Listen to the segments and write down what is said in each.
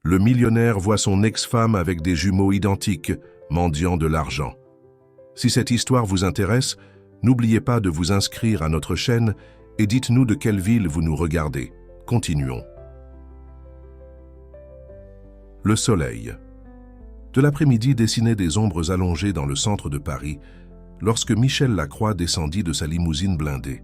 Le millionnaire voit son ex-femme avec des jumeaux identiques, mendiant de l'argent. Si cette histoire vous intéresse, n'oubliez pas de vous inscrire à notre chaîne et dites-nous de quelle ville vous nous regardez. Continuons. Le soleil. De l'après-midi dessinait des ombres allongées dans le centre de Paris lorsque Michel Lacroix descendit de sa limousine blindée.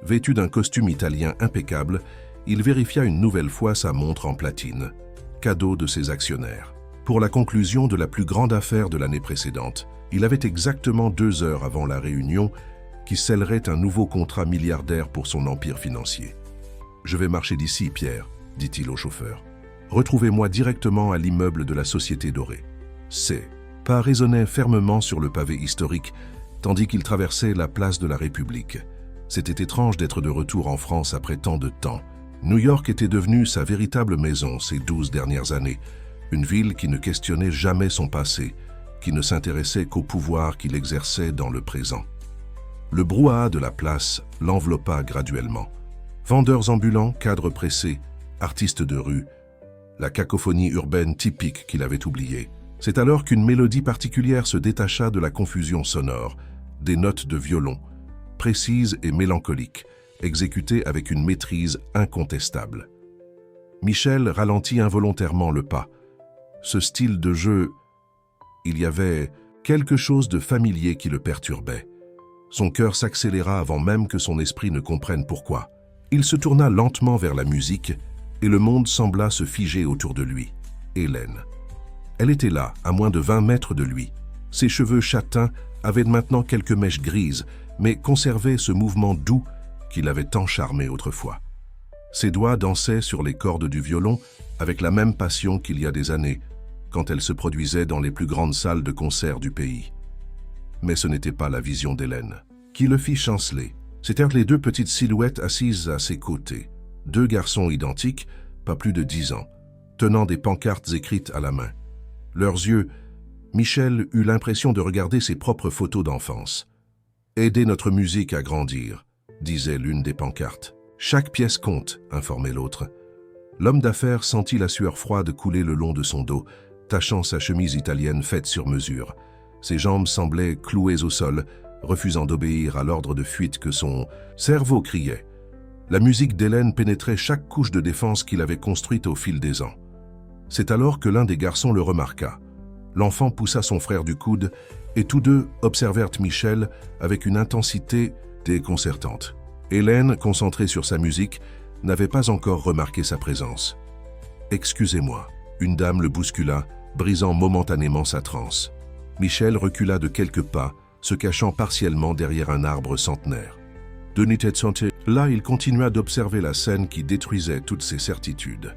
Vêtu d'un costume italien impeccable, il vérifia une nouvelle fois sa montre en platine, cadeau de ses actionnaires. Pour la conclusion de la plus grande affaire de l'année précédente, il avait exactement 2 heures avant la réunion qui scellerait un nouveau contrat milliardaire pour son empire financier. « Je vais marcher d'ici, Pierre, » dit-il au chauffeur. « Retrouvez-moi directement à l'immeuble de la Société Dorée. » Ses pas résonnaient fermement sur le pavé historique, tandis qu'il traversait la place de la République. C'était étrange d'être de retour en France après tant de temps. New York était devenue sa véritable maison ces 12 dernières années, une ville qui ne questionnait jamais son passé, qui ne s'intéressait qu'au pouvoir qu'il exerçait dans le présent. Le brouhaha de la place l'enveloppa graduellement. Vendeurs ambulants, cadres pressés, artistes de rue, la cacophonie urbaine typique qu'il avait oubliée. C'est alors qu'une mélodie particulière se détacha de la confusion sonore, des notes de violon, précises et mélancoliques, exécutées avec une maîtrise incontestable. Michel ralentit involontairement le pas. Ce style de jeu, il y avait quelque chose de familier qui le perturbait. Son cœur s'accéléra avant même que son esprit ne comprenne pourquoi. Il se tourna lentement vers la musique et le monde sembla se figer autour de lui. Hélène. Elle était là, à moins de 20 mètres de lui. Ses cheveux châtains avaient maintenant quelques mèches grises, mais conservaient ce mouvement doux qui l'avait tant charmé autrefois. Ses doigts dansaient sur les cordes du violon avec la même passion qu'il y a des années, quand elle se produisait dans les plus grandes salles de concert du pays. Mais ce n'était pas la vision d'Hélène qui le fit chanceler. C'étaient les 2 petites silhouettes assises à ses côtés, 2 garçons identiques, pas plus de 10 ans, tenant des pancartes écrites à la main. Leurs yeux, Michel eut l'impression de regarder ses propres photos d'enfance. « Aidez notre musique à grandir », disait l'une des pancartes. « Chaque pièce compte », informait l'autre. L'homme d'affaires sentit la sueur froide couler le long de son dos, tachant sa chemise italienne faite sur mesure. Ses jambes semblaient clouées au sol, refusant d'obéir à l'ordre de fuite que son cerveau criait. La musique d'Hélène pénétrait chaque couche de défense qu'il avait construite au fil des ans. C'est alors que l'un des garçons le remarqua. L'enfant poussa son frère du coude et tous deux observèrent Michel avec une intensité déconcertante. Hélène, concentrée sur sa musique, n'avait pas encore remarqué sa présence. « Excusez-moi », une dame le bouscula, brisant momentanément sa transe. Michel recula de quelques pas, se cachant partiellement derrière un arbre centenaire. D'unité de santé, là il continua d'observer la scène qui détruisait toutes ses certitudes.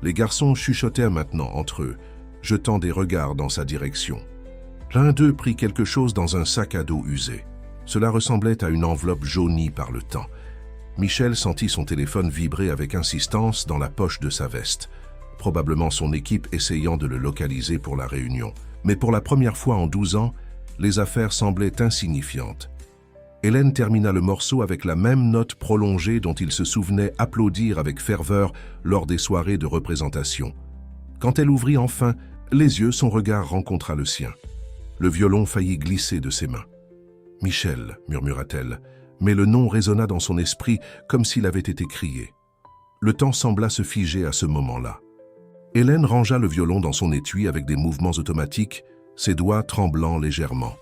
Les garçons chuchotèrent maintenant entre eux, jetant des regards dans sa direction. L'un d'eux prit quelque chose dans un sac à dos usé. Cela ressemblait à une enveloppe jaunie par le temps. Michel sentit son téléphone vibrer avec insistance dans la poche de sa veste, probablement son équipe essayant de le localiser pour la réunion. Mais pour la première fois en 12 ans, les affaires semblaient insignifiantes. Hélène termina le morceau avec la même note prolongée dont il se souvenait applaudir avec ferveur lors des soirées de représentation. Quand elle ouvrit enfin les yeux, son regard rencontra le sien. Le violon faillit glisser de ses mains. « Michel » murmura-t-elle, mais le nom résonna dans son esprit comme s'il avait été crié. Le temps sembla se figer à ce moment-là. Hélène rangea le violon dans son étui avec des mouvements automatiques, ses doigts tremblant légèrement.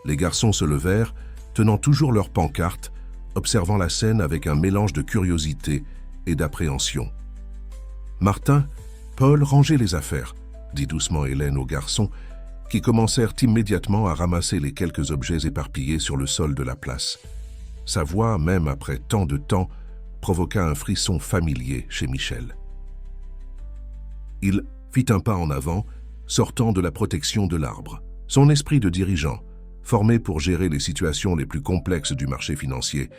Les garçons se levèrent, tenant toujours leur pancarte, observant la scène avec un mélange de curiosité et d'appréhension. « Martin, Paul, rangez les affaires », dit doucement Hélène aux garçons, qui commencèrent immédiatement à ramasser les quelques objets éparpillés sur le sol de la place. Sa voix, même après tant de temps, provoqua un frisson familier chez Michel. Il fit un pas en avant, sortant de la protection de l'arbre. Son esprit de dirigeant, formé pour gérer les situations les plus complexes du marché financier,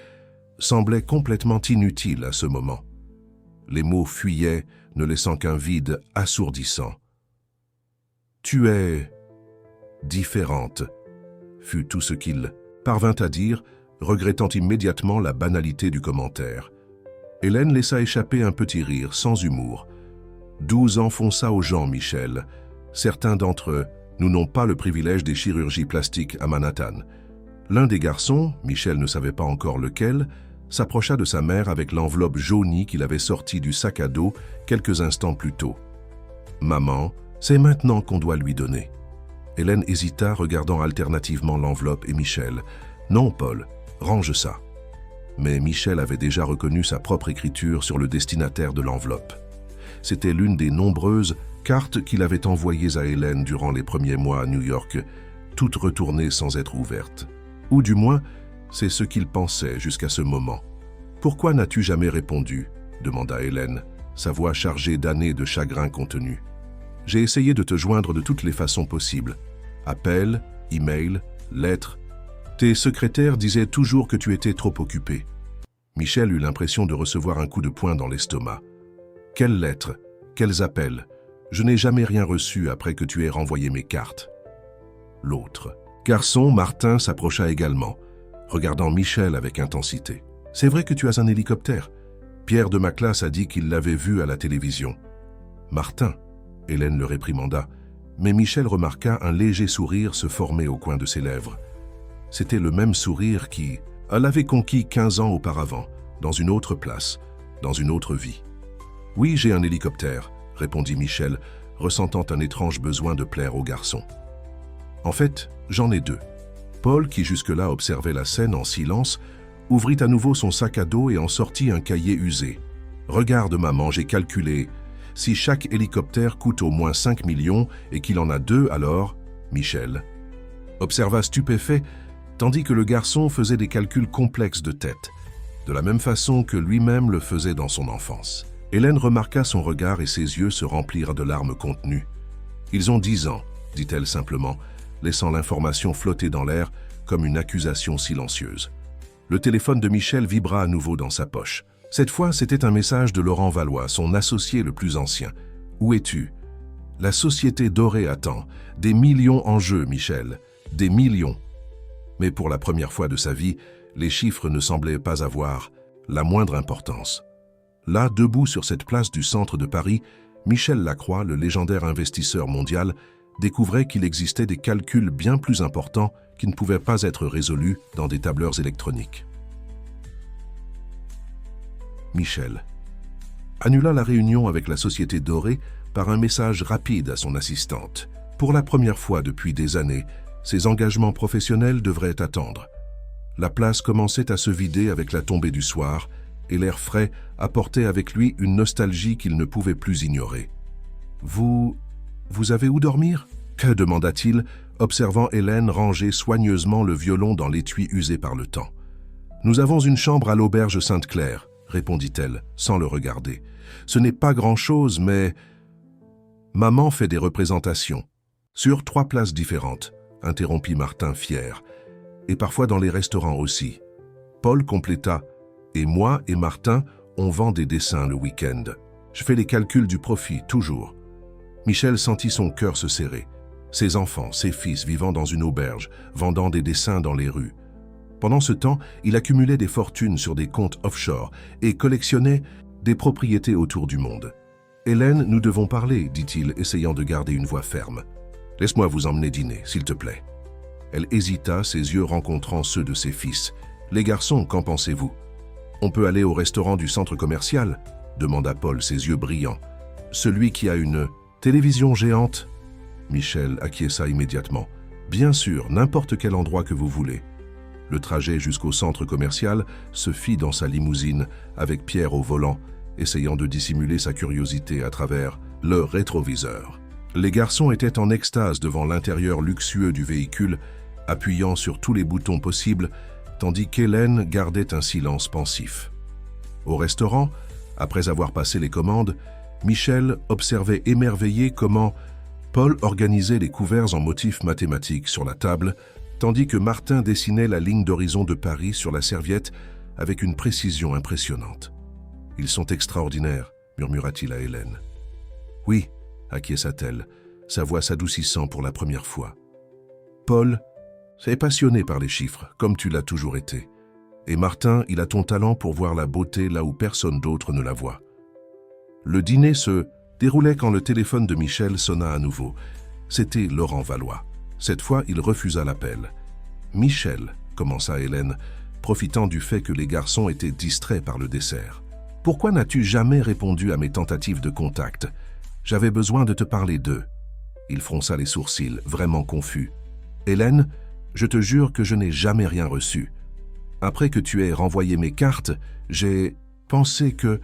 semblait complètement inutile à ce moment. Les mots fuyaient, ne laissant qu'un vide assourdissant. « Tu es différente », fut tout ce qu'il parvint à dire, regrettant immédiatement la banalité du commentaire. Hélène laissa échapper un petit rire sans humour. 12 ans font ça aux gens, Michel. Certains d'entre eux, nous n'ont pas le privilège des chirurgies plastiques à Manhattan. L'un des garçons, Michel ne savait pas encore lequel, s'approcha de sa mère avec l'enveloppe jaunie qu'il avait sortie du sac à dos quelques instants plus tôt. « Maman, c'est maintenant qu'on doit lui donner. » Hélène hésita, regardant alternativement l'enveloppe et Michel. « Non, Paul, range ça. » Mais Michel avait déjà reconnu sa propre écriture sur le destinataire de l'enveloppe. C'était l'une des nombreuses cartes qu'il avait envoyées à Hélène durant les premiers mois à New York, toutes retournées sans être ouvertes. Ou du moins, c'est ce qu'il pensait jusqu'à ce moment. « Pourquoi n'as-tu jamais répondu ?» demanda Hélène, sa voix chargée d'années de chagrin contenu. « J'ai essayé de te joindre de toutes les façons possibles. Appels, emails, lettres. Tes secrétaires disaient toujours que tu étais trop occupé. » Michel eut l'impression de recevoir un coup de poing dans l'estomac. « Quelles lettres? Quels appels? Je n'ai jamais rien reçu après que tu aies renvoyé mes cartes. » L'autre garçon, Martin, s'approcha également, regardant Michel avec intensité. « C'est vrai que tu as un hélicoptère? Pierre de ma classe a dit qu'il l'avait vu à la télévision. » « Martin !» Hélène le réprimanda, mais Michel remarqua un léger sourire se former au coin de ses lèvres. C'était le même sourire qui l'avait conquis 15 ans auparavant, dans une autre place, dans une autre vie. « Oui, j'ai un hélicoptère », répondit Michel, ressentant un étrange besoin de plaire au garçon. « En fait, j'en ai deux. » Paul, qui jusque-là observait la scène en silence, ouvrit à nouveau son sac à dos et en sortit un cahier usé. « Regarde, maman, j'ai calculé. Si chaque hélicoptère coûte au moins 5 millions et qu'il en a deux, alors... » Michel observa stupéfait, tandis que le garçon faisait des calculs complexes de tête, de la même façon que lui-même le faisait dans son enfance. Hélène remarqua son regard et ses yeux se remplirent de larmes contenues. « Ils ont 10 ans, dit-elle simplement, laissant l'information flotter dans l'air comme une accusation silencieuse. Le téléphone de Michel vibra à nouveau dans sa poche. Cette fois, c'était un message de Laurent Valois, son associé le plus ancien. « Où es-tu? La société dorée attend. Des millions en jeu, Michel. Des millions. » Mais pour la première fois de sa vie, les chiffres ne semblaient pas avoir la moindre importance. Là, debout sur cette place du centre de Paris, Michel Lacroix, le légendaire investisseur mondial, découvrait qu'il existait des calculs bien plus importants qui ne pouvaient pas être résolus dans des tableurs électroniques. Michel annula la réunion avec la société dorée par un message rapide à son assistante. Pour la première fois depuis des années, ses engagements professionnels devraient attendre. La place commençait à se vider avec la tombée du soir, et l'air frais apportait avec lui une nostalgie qu'il ne pouvait plus ignorer. « Vous avez où dormir ?» que demanda-t-il, observant Hélène ranger soigneusement le violon dans l'étui usé par le temps. « Nous avons une chambre à l'auberge Sainte-Claire, » répondit-elle, sans le regarder. « Ce n'est pas grand-chose, mais... » « Maman fait des représentations. Sur 3 places différentes, » interrompit Martin fier. « Et parfois dans les restaurants aussi. » Paul compléta. « Et moi et Martin, on vend des dessins le week-end. Je fais les calculs du profit, toujours. » Michel sentit son cœur se serrer. Ses enfants, ses fils vivant dans une auberge, vendant des dessins dans les rues. Pendant ce temps, il accumulait des fortunes sur des comptes offshore et collectionnait des propriétés autour du monde. « Hélène, nous devons parler, dit-il, essayant de garder une voix ferme. « Laisse-moi vous emmener dîner, s'il te plaît. » Elle hésita, ses yeux rencontrant ceux de ses fils. « Les garçons, qu'en pensez-vous ? » « On peut aller au restaurant du centre commercial ?» demanda Paul, ses yeux brillants. « Celui qui a une télévision géante ?» Michel acquiesça immédiatement. « Bien sûr, n'importe quel endroit que vous voulez. » Le trajet jusqu'au centre commercial se fit dans sa limousine, avec Pierre au volant, essayant de dissimuler sa curiosité à travers le rétroviseur. Les garçons étaient en extase devant l'intérieur luxueux du véhicule, appuyant sur tous les boutons possibles, tandis qu'Hélène gardait un silence pensif. Au restaurant, après avoir passé les commandes, Michel observait émerveillé comment Paul organisait les couverts en motifs mathématiques sur la table, tandis que Martin dessinait la ligne d'horizon de Paris sur la serviette avec une précision impressionnante. « Ils sont extraordinaires », murmura-t-il à Hélène. « Oui », acquiesça-t-elle, sa voix s'adoucissant pour la première fois. « Paul, c'est passionné par les chiffres, comme tu l'as toujours été. Et Martin, il a ton talent pour voir la beauté là où personne d'autre ne la voit. » Le dîner se déroulait quand le téléphone de Michel sonna à nouveau. C'était Laurent Valois. Cette fois, il refusa l'appel. « Michel », commença Hélène, profitant du fait que les garçons étaient distraits par le dessert. « Pourquoi n'as-tu jamais répondu à mes tentatives de contact? J'avais besoin de te parler d'eux. » Il fronça les sourcils, vraiment confus. « Hélène, je te jure que je n'ai jamais rien reçu. Après que tu aies renvoyé mes cartes, j'ai pensé que... »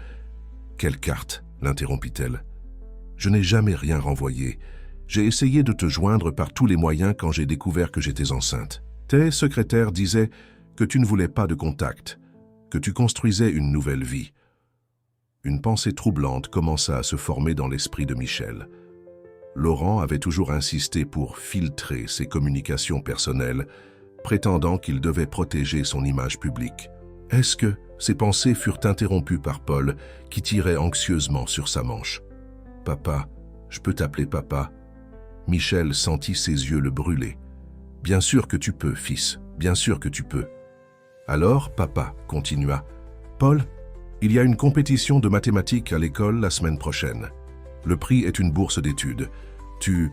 « Quelle carte ?» l'interrompit-elle. « Je n'ai jamais rien renvoyé. J'ai essayé de te joindre par tous les moyens quand j'ai découvert que j'étais enceinte. Tes secrétaires disaient que tu ne voulais pas de contact, que tu construisais une nouvelle vie. » Une pensée troublante commença à se former dans l'esprit de Michel. Laurent avait toujours insisté pour filtrer ses communications personnelles, prétendant qu'il devait protéger son image publique. Est-ce que ses pensées furent interrompues par Paul, qui tirait anxieusement sur sa manche. « Papa, je peux t'appeler papa ?» Michel sentit ses yeux le brûler. « Bien sûr que tu peux, fils, bien sûr que tu peux. » Alors, papa continua. « Paul, il y a une compétition de mathématiques à l'école la semaine prochaine. Le prix est une bourse d'études. Tu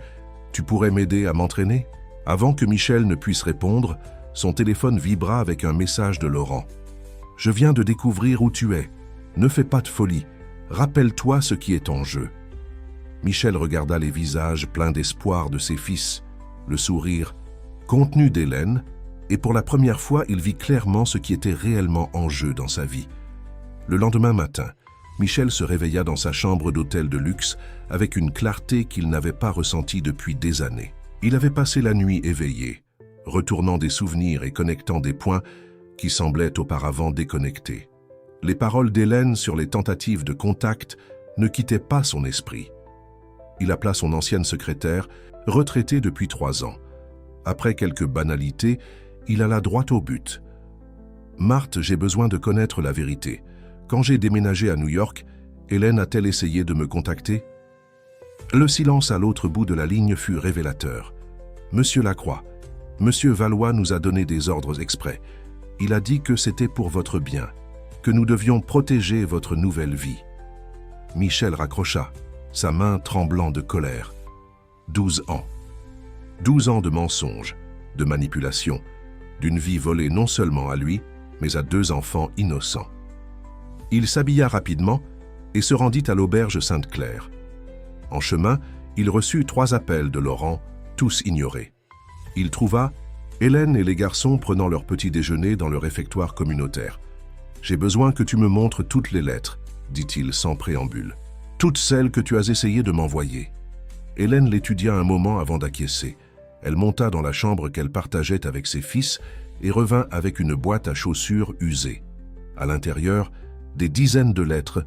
pourrais m'aider à m'entraîner ?» Avant que Michel ne puisse répondre, son téléphone vibra avec un message de Laurent. « Je viens de découvrir où tu es. Ne fais pas de folie. Rappelle-toi ce qui est en jeu. » Michel regarda les visages pleins d'espoir de ses fils, le sourire contenu d'Hélène, et pour la première fois, il vit clairement ce qui était réellement en jeu dans sa vie. Le lendemain matin, Michel se réveilla dans sa chambre d'hôtel de luxe avec une clarté qu'il n'avait pas ressentie depuis des années. Il avait passé la nuit éveillé, retournant des souvenirs et connectant des points qui semblaient auparavant déconnectés. Les paroles d'Hélène sur les tentatives de contact ne quittaient pas son esprit. Il appela son ancienne secrétaire, retraitée depuis 3 ans. Après quelques banalités, il alla droit au but. « Marthe, j'ai besoin de connaître la vérité. Quand j'ai déménagé à New York, Hélène a-t-elle essayé de me contacter ?» Le silence à l'autre bout de la ligne fut révélateur. « Monsieur Lacroix, Monsieur Valois nous a donné des ordres exprès. Il a dit que c'était pour votre bien, que nous devions protéger votre nouvelle vie. » Michel raccrocha, sa main tremblant de colère. 12 ans. 12 ans de mensonges, de manipulation, d'une vie volée non seulement à lui, mais à 2 enfants innocents. Il s'habilla rapidement et se rendit à l'auberge Sainte-Claire. En chemin, il reçut 3 appels de Laurent, tous ignorés. Il trouva Hélène et les garçons prenant leur petit déjeuner dans le réfectoire communautaire. « J'ai besoin que tu me montres toutes les lettres, » dit-il sans préambule. « Toutes celles que tu as essayé de m'envoyer. » Hélène l'étudia un moment avant d'acquiescer. Elle monta dans la chambre qu'elle partageait avec ses fils et revint avec une boîte à chaussures usée. À l'intérieur, des dizaines de lettres,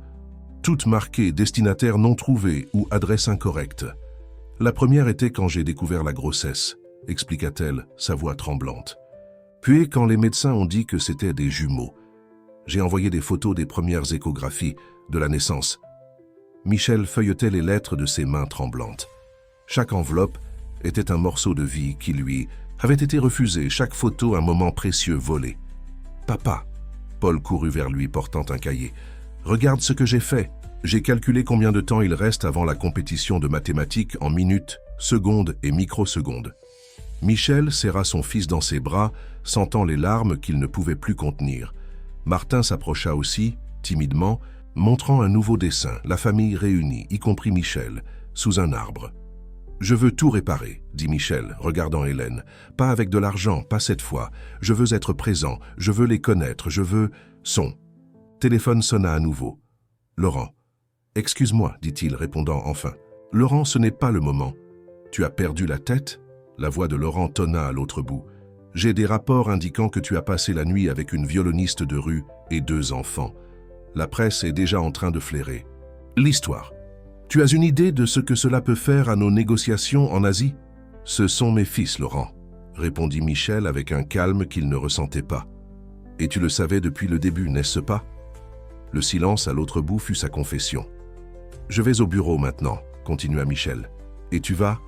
toutes marquées destinataire non trouvé ou adresse incorrecte. La première était quand j'ai découvert la grossesse, expliqua-t-elle, sa voix tremblante. Puis quand les médecins ont dit que c'était des jumeaux. J'ai envoyé des photos des premières échographies de la naissance. Michel feuilletait les lettres de ses mains tremblantes. Chaque enveloppe était un morceau de vie qui lui avait été refusé, chaque photo un moment précieux volé. « Papa !» Paul courut vers lui portant un cahier. « Regarde ce que j'ai fait. J'ai calculé combien de temps il reste avant la compétition de mathématiques en minutes, secondes et microsecondes. » Michel serra son fils dans ses bras, sentant les larmes qu'il ne pouvait plus contenir. Martin s'approcha aussi, timidement, montrant un nouveau dessin, la famille réunie, y compris Michel, sous un arbre. « Je veux tout réparer, » dit Michel, regardant Hélène. « Pas avec de l'argent, pas cette fois. Je veux être présent, je veux les connaître, je veux... » Son. Téléphone sonna à nouveau. « Laurent. »« Excuse-moi, » dit-il, répondant enfin. « Laurent, ce n'est pas le moment. Tu as perdu la tête ?» La voix de Laurent tonna à l'autre bout. « J'ai des rapports indiquant que tu as passé la nuit avec une violoniste de rue et 2 enfants. La presse est déjà en train de flairer. L'histoire. Tu as une idée de ce que cela peut faire à nos négociations en Asie ? » « Ce sont mes fils, Laurent, » répondit Michel avec un calme qu'il ne ressentait pas. « Et tu le savais depuis le début, n'est-ce pas ?» Le silence à l'autre bout fut sa confession. « Je vais au bureau maintenant, » continua Michel. « Et tu vas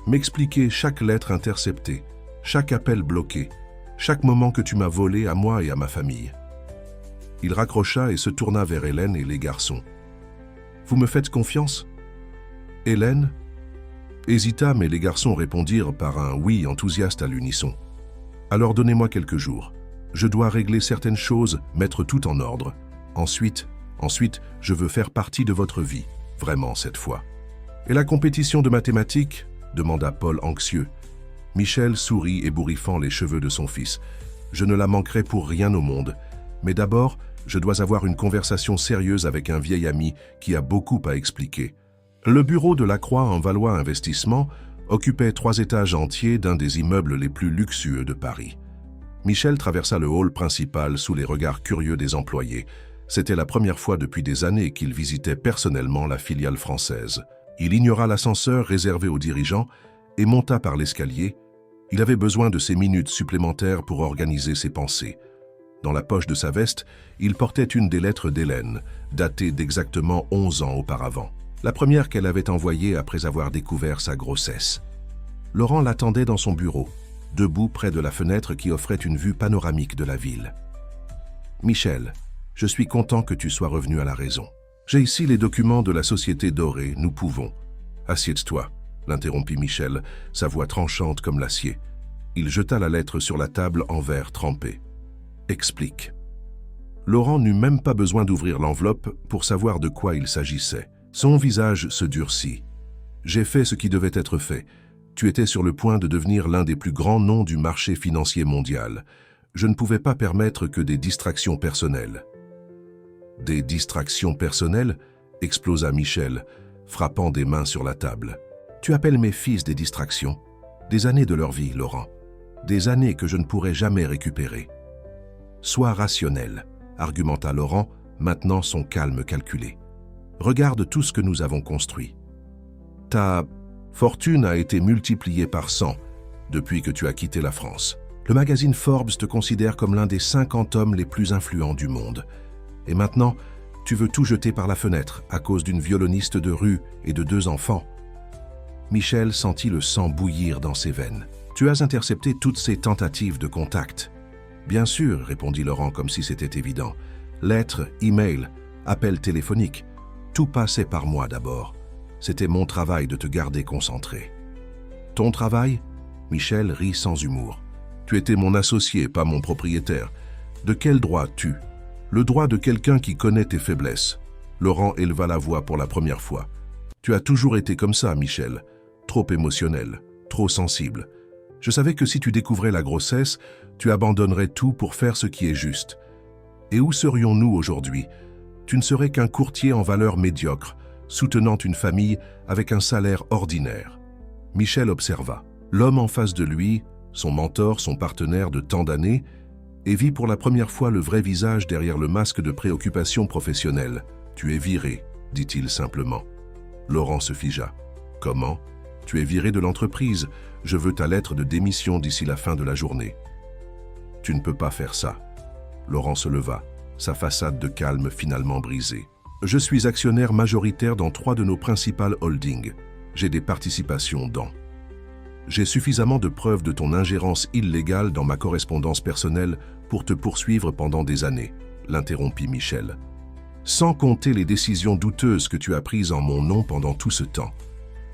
m'expliquer chaque lettre interceptée, chaque appel bloqué, chaque moment que tu m'as volé à moi et à ma famille. » Il raccrocha et se tourna vers Hélène et les garçons. « Vous me faites confiance ? Hélène hésita, mais les garçons répondirent par un oui enthousiaste à l'unisson. Alors donnez-moi quelques jours. Je dois régler certaines choses, mettre tout en ordre. Ensuite, je veux faire partie de votre vie, vraiment cette fois. Et la compétition de mathématiques ? Demanda Paul anxieux. Michel sourit, ébouriffant les cheveux de son fils. Je ne la manquerai pour rien au monde. Mais d'abord, je dois avoir une conversation sérieuse avec un vieil ami qui a beaucoup à expliquer. Le bureau de Lacroix en Valois Investissement occupait 3 étages entiers d'un des immeubles les plus luxueux de Paris. Michel traversa le hall principal sous les regards curieux des employés. C'était la première fois depuis des années qu'il visitait personnellement la filiale française. Il ignora l'ascenseur réservé aux dirigeants et monta par l'escalier. Il avait besoin de ces minutes supplémentaires pour organiser ses pensées. Dans la poche de sa veste, il portait une des lettres d'Hélène, datée d'exactement 11 ans auparavant. La première qu'elle avait envoyée après avoir découvert sa grossesse. Laurent l'attendait dans son bureau, debout près de la fenêtre qui offrait une vue panoramique de la ville. « Michel, je suis content que tu sois revenu à la raison. J'ai ici les documents de la société dorée, nous pouvons. »« Assieds-toi » l'interrompit Michel, sa voix tranchante comme l'acier. Il jeta la lettre sur la table en verre trempé. « Explique. » Laurent n'eut même pas besoin d'ouvrir l'enveloppe pour savoir de quoi il s'agissait. Son visage se durcit. « J'ai fait ce qui devait être fait. Tu étais sur le point de devenir l'un des plus grands noms du marché financier mondial. Je ne pouvais pas permettre que des distractions personnelles. » « Des distractions personnelles ?» explosa Michel, frappant des mains sur la table. « Tu appelles mes fils des distractions? Des années de leur vie, Laurent. Des années que je ne pourrai jamais récupérer. »« Sois rationnel, » argumenta Laurent, maintenant son calme calculé. « Regarde tout ce que nous avons construit. Ta fortune a été multipliée par 100 depuis que tu as quitté la France. Le magazine Forbes te considère comme l'un des 50 hommes les plus influents du monde. Et maintenant, tu veux tout jeter par la fenêtre à cause d'une violoniste de rue et de 2 enfants. » Michel sentit le sang bouillir dans ses veines. « Tu as intercepté toutes ces tentatives de contact. »« Bien sûr, » répondit Laurent comme si c'était évident. « Lettres, emails, appels téléphoniques. Tout passait par moi d'abord. C'était mon travail de te garder concentré. »« Ton travail ?» Michel rit sans humour. « Tu étais mon associé, pas mon propriétaire. De quel droit tu ? Le droit de quelqu'un qui connaît tes faiblesses. » Laurent éleva la voix pour la première fois. « Tu as toujours été comme ça, Michel. Trop émotionnel, trop sensible. Je savais que si tu découvrais la grossesse, tu abandonnerais tout pour faire ce qui est juste. Et où serions-nous aujourd'hui ? Tu ne serais qu'un courtier en valeurs médiocres, soutenant une famille avec un salaire ordinaire. » Michel observa. L'homme en face de lui, son mentor, son partenaire de tant d'années, et vit pour la première fois le vrai visage derrière le masque de préoccupation professionnelle. « Tu es viré, » dit-il simplement. Laurent se figea. « Comment ? Tu es viré de l'entreprise. Je veux ta lettre de démission d'ici la fin de la journée. »« Tu ne peux pas faire ça. » Laurent se leva, sa façade de calme finalement brisée. « Je suis actionnaire majoritaire dans 3 de nos principales holdings. J'ai des participations dans. J'ai suffisamment de preuves de ton ingérence illégale dans ma correspondance personnelle pour te poursuivre pendant des années, » l'interrompit Michel. « Sans compter les décisions douteuses que tu as prises en mon nom pendant tout ce temps.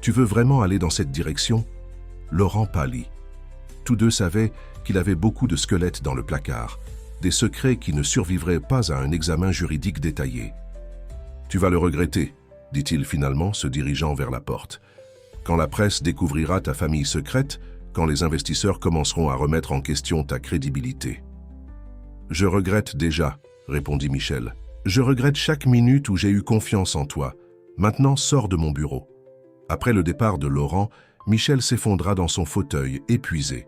Tu veux vraiment aller dans cette direction ?» Laurent pâlit. Tous deux savaient qu'il avait beaucoup de squelettes dans le placard, des secrets qui ne survivraient pas à un examen juridique détaillé. « Tu vas le regretter, » dit-il finalement, se dirigeant vers la porte. « Quand la presse découvrira ta famille secrète, quand les investisseurs commenceront à remettre en question ta crédibilité. »« Je regrette déjà, » répondit Michel. « Je regrette chaque minute où j'ai eu confiance en toi. Maintenant, sors de mon bureau. » Après le départ de Laurent, Michel s'effondra dans son fauteuil, épuisé.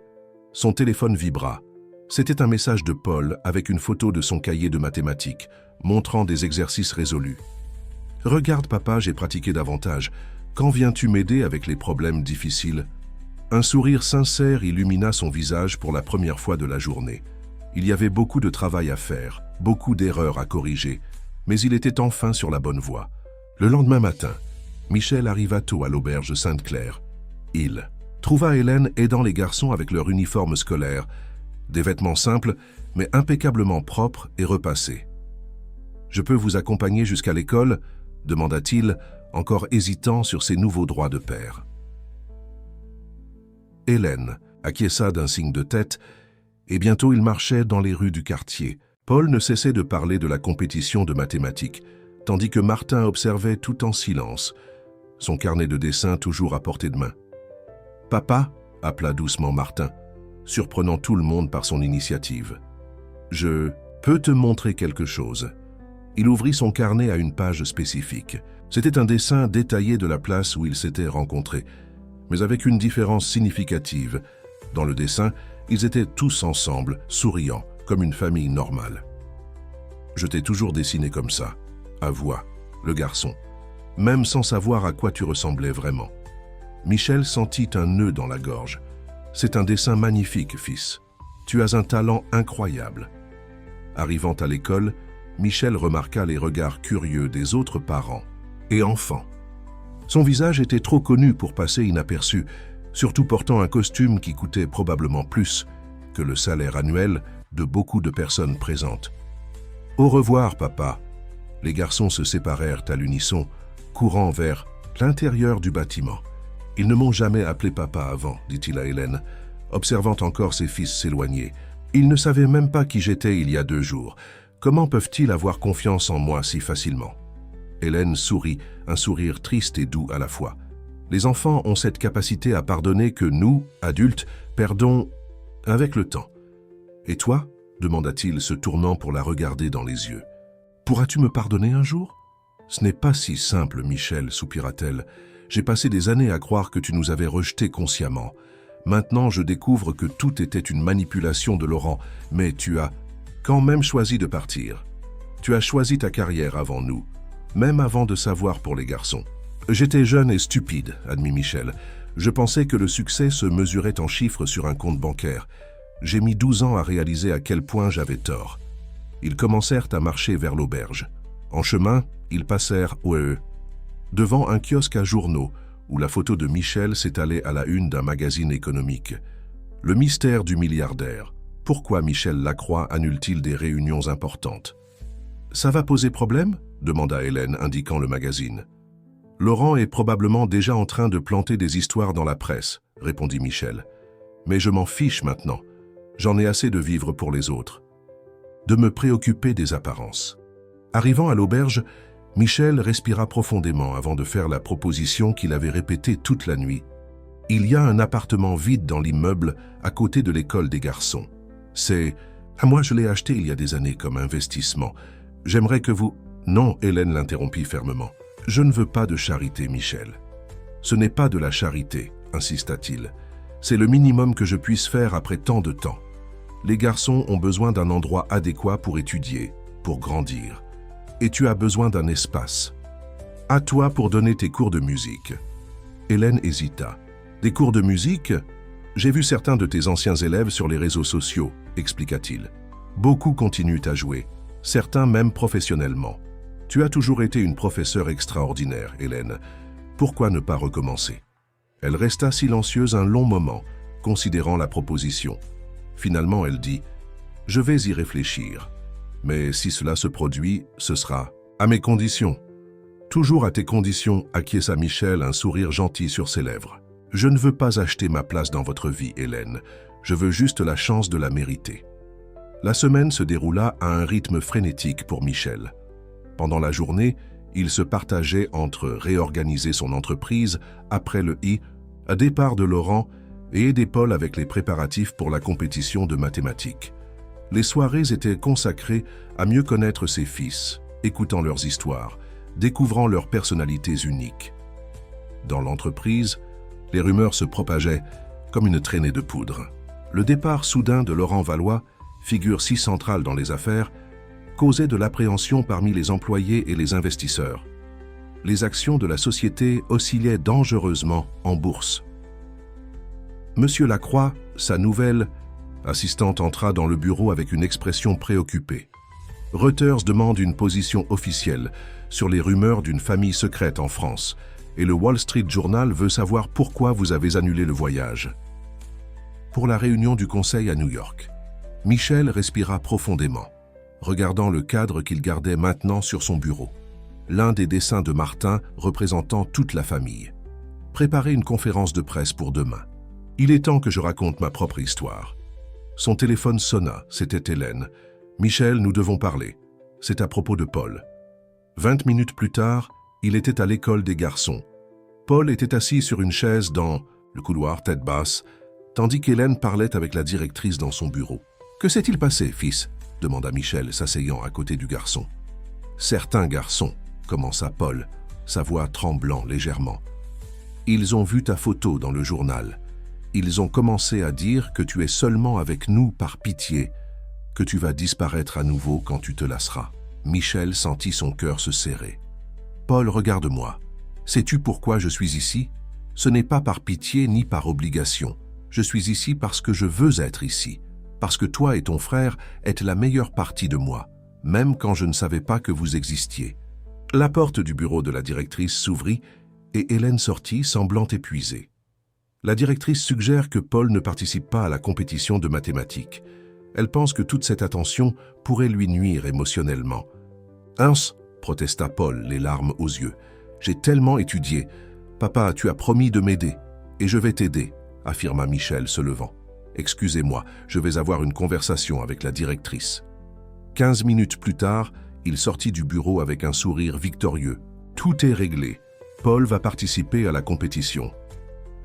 Son téléphone vibra. C'était un message de Paul avec une photo de son cahier de mathématiques, montrant des exercices résolus. « Regarde papa, j'ai pratiqué davantage. Quand viens-tu m'aider avec les problèmes difficiles ?» Un sourire sincère illumina son visage pour la première fois de la journée. Il y avait beaucoup de travail à faire, beaucoup d'erreurs à corriger, mais il était enfin sur la bonne voie. Le lendemain matin, Michel arriva tôt à l'auberge Sainte-Claire. Il trouva Hélène aidant les garçons avec leur uniforme scolaire, des vêtements simples, mais impeccablement propres et repassés. « Je peux vous accompagner jusqu'à l'école ?» demanda-t-il encore hésitant sur ses nouveaux droits de père. Hélène acquiesça d'un signe de tête, et bientôt il marchait dans les rues du quartier. Paul ne cessait de parler de la compétition de mathématiques, tandis que Martin observait tout en silence, son carnet de dessin toujours à portée de main. « Papa » appela doucement Martin, surprenant tout le monde par son initiative. « Je peux te montrer quelque chose. » Il ouvrit son carnet à une page spécifique. C'était un dessin détaillé de la place où ils s'étaient rencontrés, mais avec une différence significative. Dans le dessin, ils étaient tous ensemble, souriants, comme une famille normale. « Je t'ai toujours dessiné comme ça, » avoua le garçon, même sans savoir à quoi tu ressemblais vraiment. Michel sentit un nœud dans la gorge. « C'est un dessin magnifique, fils. Tu as un talent incroyable. » Arrivant à l'école, Michel remarqua les regards curieux des autres parents et enfants. Son visage était trop connu pour passer inaperçu, surtout portant un costume qui coûtait probablement plus que le salaire annuel de beaucoup de personnes présentes. « Au revoir, papa !» Les garçons se séparèrent à l'unisson, courant vers l'intérieur du bâtiment. « Ils ne m'ont jamais appelé papa avant, » dit-il à Hélène, observant encore ses fils s'éloigner. « Ils ne savaient même pas qui j'étais il y a 2 jours. Comment peuvent-ils avoir confiance en moi si facilement ?» Hélène sourit, un sourire triste et doux à la fois. Les enfants ont cette capacité à pardonner que nous, adultes, perdons avec le temps. « Et toi ?» demanda-t-il, se tournant pour la regarder dans les yeux. « Pourras-tu me pardonner un jour ?»« Ce n'est pas si simple, Michel, soupira-t-elle. J'ai passé des années à croire que tu nous avais rejetés consciemment. Maintenant, je découvre que tout était une manipulation de Laurent, mais tu as quand même choisi de partir. Tu as choisi ta carrière avant nous, même avant de savoir pour les garçons. » « J'étais jeune et stupide, » admit Michel. « Je pensais que le succès se mesurait en chiffres sur un compte bancaire. J'ai mis 12 ans à réaliser à quel point j'avais tort. » Ils commencèrent à marcher vers l'auberge. En chemin, ils passèrent devant un kiosque à journaux où la photo de Michel s'étalait à la une d'un magazine économique. Le mystère du milliardaire. Pourquoi Michel Lacroix annule-t-il des réunions importantes? « Ça va poser problème ?» demanda Hélène, indiquant le magazine. « Laurent est probablement déjà en train de planter des histoires dans la presse, » répondit Michel. « Mais je m'en fiche maintenant. J'en ai assez de vivre pour les autres, de me préoccuper des apparences. » Arrivant à l'auberge, Michel respira profondément avant de faire la proposition qu'il avait répétée toute la nuit. « Il y a un appartement vide dans l'immeuble à côté de l'école des garçons. C'est... moi, je l'ai acheté il y a des années comme investissement. J'aimerais que vous... » « Non, Hélène l'interrompit fermement. « Je ne veux pas de charité, Michel. »« Ce n'est pas de la charité, » insista-t-il. « C'est le minimum que je puisse faire après tant de temps. Les garçons ont besoin d'un endroit adéquat pour étudier, pour grandir. Et tu as besoin d'un espace. À toi pour donner tes cours de musique. » Hélène hésita. « Des cours de musique ? J'ai vu certains de tes anciens élèves sur les réseaux sociaux, » expliqua-t-il. « Beaucoup continuent à jouer, certains même professionnellement. Tu as toujours été une professeure extraordinaire, Hélène. Pourquoi ne pas recommencer ?» Elle resta silencieuse un long moment, considérant la proposition. Finalement, elle dit « Je vais y réfléchir. Mais si cela se produit, ce sera à mes conditions. » « Toujours à tes conditions, » acquiesça Michel, un sourire gentil sur ses lèvres. « Je ne veux pas acheter ma place dans votre vie, Hélène. Je veux juste la chance de la mériter. » La semaine se déroula à un rythme frénétique pour Michel. Pendant la journée, il se partageait entre réorganiser son entreprise après le départ de Laurent et aider Paul avec les préparatifs pour la compétition de mathématiques. Les soirées étaient consacrées à mieux connaître ses fils, écoutant leurs histoires, découvrant leurs personnalités uniques. Dans l'entreprise, les rumeurs se propageaient comme une traînée de poudre. Le départ soudain de Laurent Valois, figure si centrale dans les affaires, causait de l'appréhension parmi les employés et les investisseurs. Les actions de la société oscillaient dangereusement en bourse. Monsieur Lacroix, sa nouvelle assistante, entra dans le bureau avec une expression préoccupée. Reuters demande une position officielle sur les rumeurs d'une famille secrète en France et le Wall Street Journal veut savoir pourquoi vous avez annulé le voyage. Pour la réunion du conseil à New York, Michel respira profondément, regardant le cadre qu'il gardait maintenant sur son bureau. l'un des dessins de Martin représentant toute la famille. Préparez une conférence de presse pour demain. Il est temps que je raconte ma propre histoire. Son téléphone sonna, c'était Hélène. Michel, nous devons parler. C'est à propos de Paul. 20 minutes plus tard, il était à l'école des garçons. Paul était assis sur une chaise dans le couloir tête basse, tandis qu'Hélène parlait avec la directrice dans son bureau. « Que s'est-il passé, fils ?» demanda Michel, s'asseyant à côté du garçon. « Certains garçons, » commença Paul, sa voix tremblant légèrement. « Ils ont vu ta photo dans le journal. Ils ont commencé à dire que tu es seulement avec nous par pitié, que tu vas disparaître à nouveau quand tu te lasseras. » Michel sentit son cœur se serrer. « Paul, regarde-moi. Sais-tu pourquoi je suis ici? Ce n'est pas par pitié ni par obligation. Je suis ici parce que je veux être ici, parce que toi et ton frère êtes la meilleure partie de moi, même quand je ne savais pas que vous existiez. » La porte du bureau de la directrice s'ouvrit et Hélène sortit, semblant épuisée. La directrice suggère que Paul ne participe pas à la compétition de mathématiques. Elle pense que toute cette attention pourrait lui nuire émotionnellement. « Hans !» protesta Paul, les larmes aux yeux. « J'ai tellement étudié. Papa, tu as promis de m'aider. Et je vais t'aider, » affirma Michel, se levant. « Excusez-moi, je vais avoir une conversation avec la directrice. » 15 minutes plus tard, il sortit du bureau avec un sourire victorieux. « Tout est réglé. Paul va participer à la compétition. »«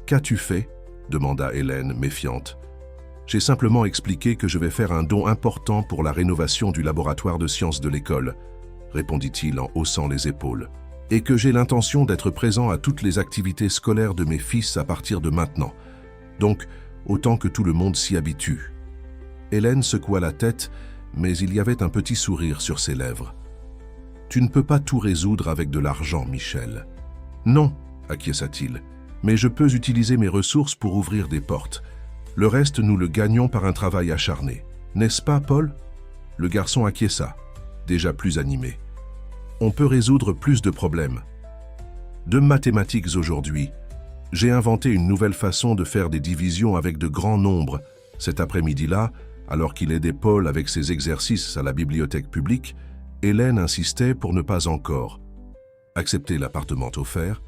Qu'as-tu fait ?» demanda Hélène, méfiante. « J'ai simplement expliqué que je vais faire un don important pour la rénovation du laboratoire de sciences de l'école, » répondit-il en haussant les épaules, « et que j'ai l'intention d'être présent à toutes les activités scolaires de mes fils à partir de maintenant. Donc, autant que tout le monde s'y habitue. » Hélène secoua la tête, mais il y avait un petit sourire sur ses lèvres. « Tu ne peux pas tout résoudre avec de l'argent, Michel. »« Non, » acquiesça-t-il, « mais je peux utiliser mes ressources pour ouvrir des portes. Le reste, nous le gagnons par un travail acharné. N'est-ce pas, Paul ?» Le garçon acquiesça, déjà plus animé. « On peut résoudre plus de problèmes. De mathématiques aujourd'hui. J'ai inventé une nouvelle façon de faire des divisions avec de grands nombres. Cet après-midi-là, alors qu'il aidait Paul avec ses exercices à la bibliothèque publique, Hélène insistait pour ne pas encore accepter l'appartement offert.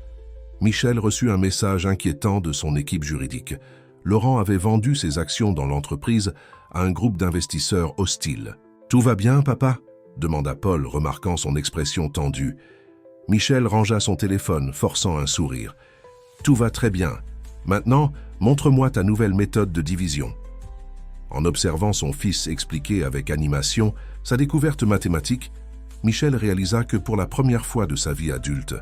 Michel reçut un message inquiétant de son équipe juridique. Laurent avait vendu ses actions dans l'entreprise à un groupe d'investisseurs hostiles. « Tout va bien, papa ?» demanda Paul, remarquant son expression tendue. Michel rangea son téléphone, forçant un sourire. « Tout va très bien. Maintenant, montre-moi ta nouvelle méthode de division. » En observant son fils expliquer avec animation sa découverte mathématique, Michel réalisa que pour la première fois de sa vie adulte,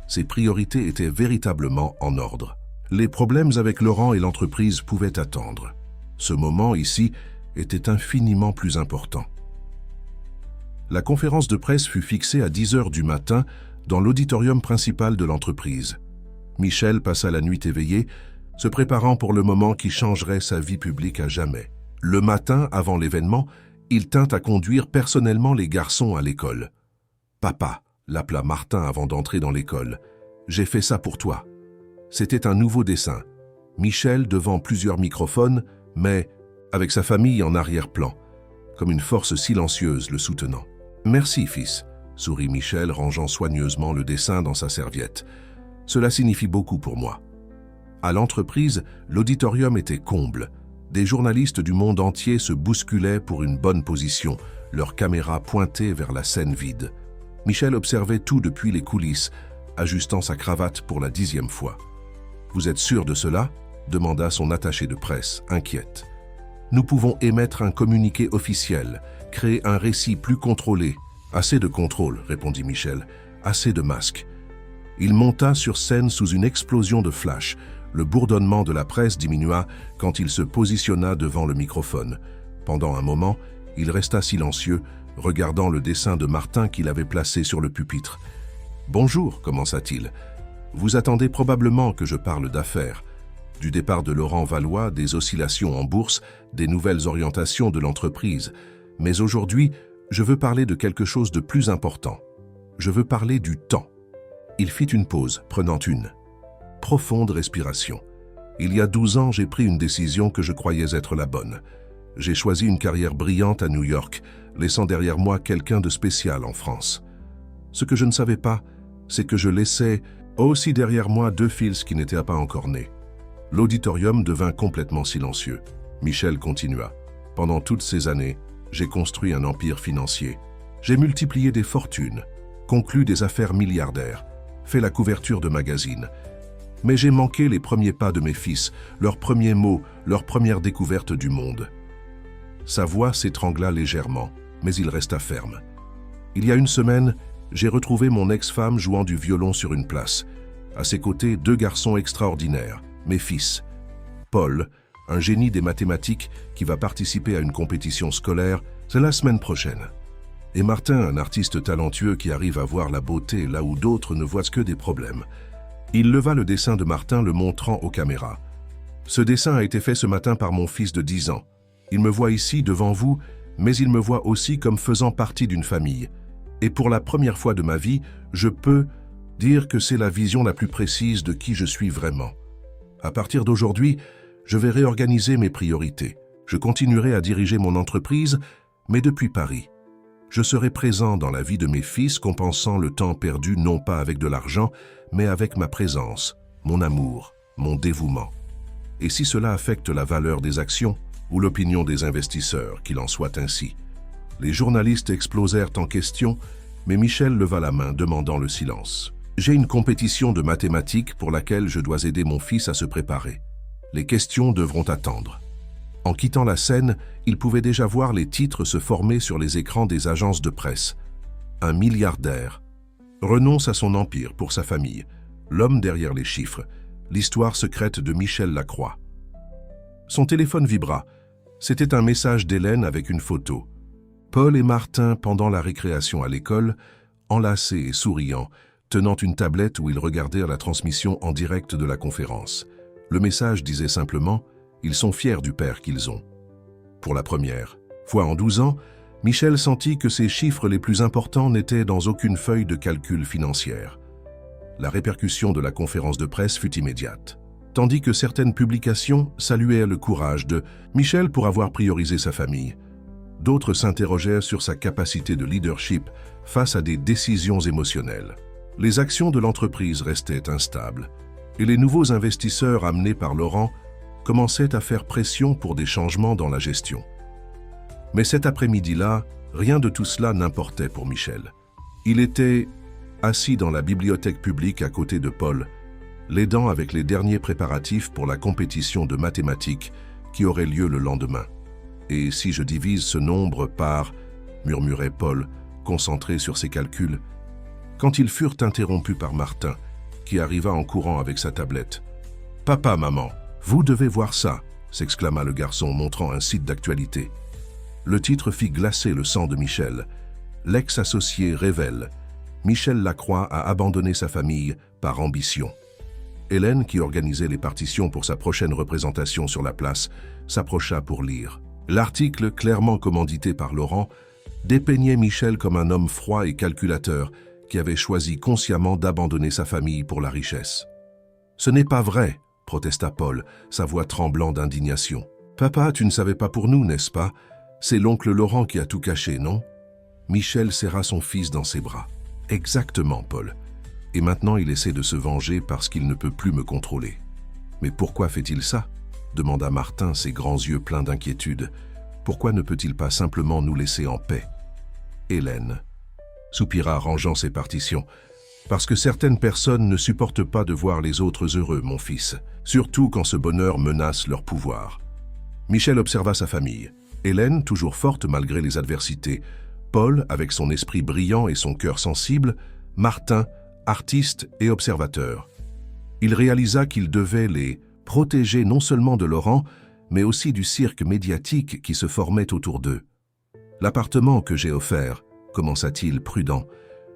ses priorités étaient véritablement en ordre. Les problèmes avec Laurent et l'entreprise pouvaient attendre. Ce moment ici était infiniment plus important. La conférence de presse fut fixée à 10 heures du matin dans l'auditorium principal de l'entreprise. Michel passa la nuit éveillé, se préparant pour le moment qui changerait sa vie publique à jamais. Le matin, avant l'événement, il tint à conduire personnellement les garçons à l'école. « Papa », l'appela Martin avant d'entrer dans l'école, « j'ai fait ça pour toi. » C'était un nouveau dessin. Michel devant plusieurs microphones, mais avec sa famille en arrière-plan, comme une force silencieuse le soutenant. « Merci, fils », sourit Michel, rangeant soigneusement le dessin dans sa serviette. « Cela signifie beaucoup pour moi. » À l'entreprise, l'auditorium était comble. Des journalistes du monde entier se bousculaient pour une bonne position, leurs caméras pointées vers la scène vide. Michel observait tout depuis les coulisses, ajustant sa cravate pour la 10e fois. « Vous êtes sûr de cela ?» demanda son attaché de presse, inquiète. « Nous pouvons émettre un communiqué officiel, créer un récit plus contrôlé. »« Assez de contrôle, » répondit Michel, « assez de masques. » Il monta sur scène sous une explosion de flash. Le bourdonnement de la presse diminua quand il se positionna devant le microphone. Pendant un moment, il resta silencieux, regardant le dessin de Martin qu'il avait placé sur le pupitre. « Bonjour », commença-t-il. « Vous attendez probablement que je parle d'affaires. Du départ de Laurent Valois, des oscillations en bourse, des nouvelles orientations de l'entreprise. Mais aujourd'hui, je veux parler de quelque chose de plus important. Je veux parler du temps. » Il fit une pause, prenant une profonde respiration. « Il y a 12 ans, j'ai pris une décision que je croyais être la bonne. J'ai choisi une carrière brillante à New York, laissant derrière moi quelqu'un de spécial en France. Ce que je ne savais pas, c'est que je laissais aussi derrière moi 2 fils qui n'étaient pas encore nés. L'auditorium devint complètement silencieux. Michel continua. Pendant toutes ces années, j'ai construit un empire financier. J'ai multiplié des fortunes, conclu des affaires milliardaires, fait la couverture de magazines. Mais j'ai manqué les premiers pas de mes fils, leurs premiers mots, leur première découverte du monde. Sa voix s'étrangla légèrement, mais il resta ferme. Il y a une semaine, j'ai retrouvé mon ex-femme jouant du violon sur une place. À ses côtés, 2 garçons extraordinaires, mes fils. Paul, un génie des mathématiques qui va participer à une compétition scolaire, c'est la semaine prochaine. Et Martin, un artiste talentueux qui arrive à voir la beauté là où d'autres ne voient que des problèmes. Il leva le dessin de Martin, le montrant aux caméras. Ce dessin a été fait ce matin par mon fils de 10 ans. Il me voit ici devant vous, mais il me voit aussi comme faisant partie d'une famille. Et pour la première fois de ma vie, je peux dire que c'est la vision la plus précise de qui je suis vraiment. À partir d'aujourd'hui, je vais réorganiser mes priorités. Je continuerai à diriger mon entreprise, mais depuis Paris. Je serai présent dans la vie de mes fils, compensant le temps perdu non pas avec de l'argent, mais avec ma présence, mon amour, mon dévouement. Et si cela affecte la valeur des actions ou l'opinion des investisseurs, qu'il en soit ainsi. Les journalistes explosèrent en questions, mais Michel leva la main, demandant le silence. J'ai une compétition de mathématiques pour laquelle je dois aider mon fils à se préparer. Les questions devront attendre. En quittant la scène, il pouvait déjà voir les titres se former sur les écrans des agences de presse. Un milliardaire renonce à son empire pour sa famille. L'homme derrière les chiffres. L'histoire secrète de Michel Lacroix. Son téléphone vibra. C'était un message d'Hélène avec une photo. Paul et Martin, pendant la récréation à l'école, enlacés et souriants, tenant une tablette où ils regardèrent la transmission en direct de la conférence. Le message disait simplement « Ils sont fiers du père qu'ils ont ». Pour la première fois en 12 ans, Michel sentit que ses chiffres les plus importants n'étaient dans aucune feuille de calcul financière. La répercussion de la conférence de presse fut immédiate, tandis que certaines publications saluaient le courage de Michel pour avoir priorisé sa famille. D'autres s'interrogèrent sur sa capacité de leadership face à des décisions émotionnelles. Les actions de l'entreprise restaient instables, et les nouveaux investisseurs amenés par Laurent commençaient à faire pression pour des changements dans la gestion. Mais cet après-midi-là, rien de tout cela n'importait pour Michel. Il était assis dans la bibliothèque publique à côté de Paul, l'aidant avec les derniers préparatifs pour la compétition de mathématiques qui aurait lieu le lendemain. « Et si je divise ce nombre par… » murmurait Paul, concentré sur ses calculs, quand ils furent interrompus par Martin, qui arriva en courant avec sa tablette. « Papa, maman, vous devez voir ça !» s'exclama le garçon, montrant un site d'actualité. Le titre fit glacer le sang de Michel. L'ex-associé révèle « Michel Lacroix a abandonné sa famille par ambition ». Hélène, qui organisait les partitions pour sa prochaine représentation sur la place, s'approcha pour lire. L'article, clairement commandité par Laurent, dépeignait Michel comme un homme froid et calculateur qui avait choisi consciemment d'abandonner sa famille pour la richesse. « Ce n'est pas vrai !» protesta Paul, sa voix tremblant d'indignation. « Papa, tu ne savais pas pour nous, n'est-ce pas? C'est l'oncle Laurent qui a tout caché, non ?» Michel serra son fils dans ses bras. « Exactement, Paul. Et maintenant il essaie de se venger parce qu'il ne peut plus me contrôler. »« Mais pourquoi fait-il ça ?» demanda Martin, ses grands yeux pleins d'inquiétude. « Pourquoi ne peut-il pas simplement nous laisser en paix ?» Hélène soupira, rangeant ses partitions. « Parce que certaines personnes ne supportent pas de voir les autres heureux, mon fils, surtout quand ce bonheur menace leur pouvoir. » Michel observa sa famille. Hélène, toujours forte malgré les adversités. Paul, avec son esprit brillant et son cœur sensible. Martin, artiste et observateur. Il réalisa qu'il devait les protéger non seulement de Laurent, mais aussi du cirque médiatique qui se formait autour d'eux. « L'appartement que j'ai offert, commença-t-il prudent.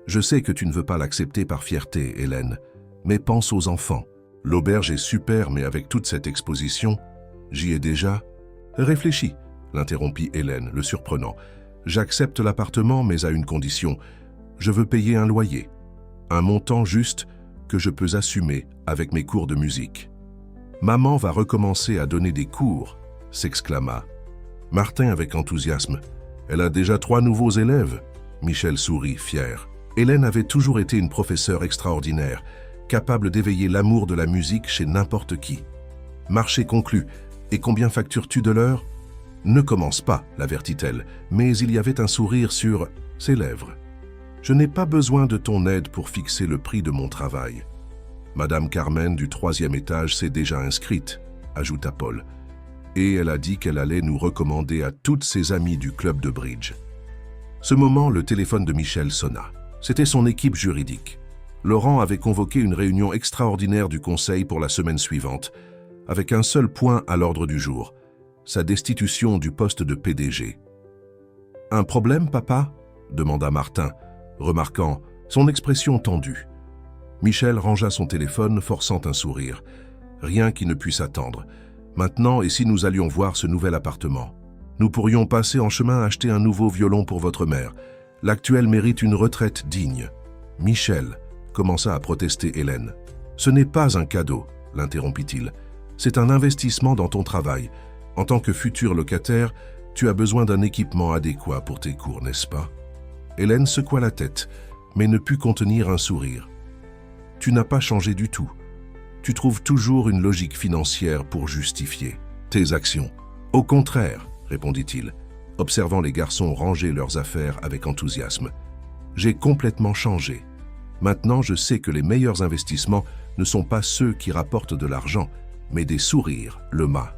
Je sais que tu ne veux pas l'accepter par fierté, Hélène, mais pense aux enfants. L'auberge est super, mais avec toute cette exposition, j'y ai déjà… » « Réfléchis, l'interrompit Hélène, le surprenant. « J'accepte l'appartement, mais à une condition. Je veux payer un loyer, un montant juste que je peux assumer avec mes cours de musique. »« Maman va recommencer à donner des cours, » s'exclama Martin avec enthousiasme. « Elle a déjà 3 nouveaux élèves. » Michel sourit, fier. Hélène avait toujours été une professeure extraordinaire, capable d'éveiller l'amour de la musique chez n'importe qui. Marché conclu. Et combien factures-tu de l'heure? Ne commence pas, l'avertit-elle, mais il y avait un sourire sur ses lèvres. Je n'ai pas besoin de ton aide pour fixer le prix de mon travail. Madame Carmen du 3e étage s'est déjà inscrite, ajouta Paul. Et elle a dit qu'elle allait nous recommander à toutes ses amies du club de bridge. Ce moment, le téléphone de Michel sonna. C'était son équipe juridique. Laurent avait convoqué une réunion extraordinaire du conseil pour la semaine suivante, avec un seul point à l'ordre du jour, sa destitution du poste de PDG. « Un problème, papa ?» demanda Martin, remarquant son expression tendue. Michel rangea son téléphone, forçant un sourire. Rien qui ne puisse attendre. Maintenant, et si nous allions voir ce nouvel appartement? Nous pourrions passer en chemin acheter un nouveau violon pour votre mère. L'actuel mérite une retraite digne. Michel, commença à protester Hélène. Ce n'est pas un cadeau, l'interrompit-il. C'est un investissement dans ton travail. En tant que futur locataire, tu as besoin d'un équipement adéquat pour tes cours, n'est-ce pas? Hélène secoua la tête, mais ne put contenir un sourire. Tu n'as pas changé du tout. Tu trouves toujours une logique financière pour justifier tes actions. Au contraire, répondit-il, observant les garçons ranger leurs affaires avec enthousiasme. J'ai complètement changé. Maintenant, je sais que les meilleurs investissements ne sont pas ceux qui rapportent de l'argent, mais des sourires, le mât.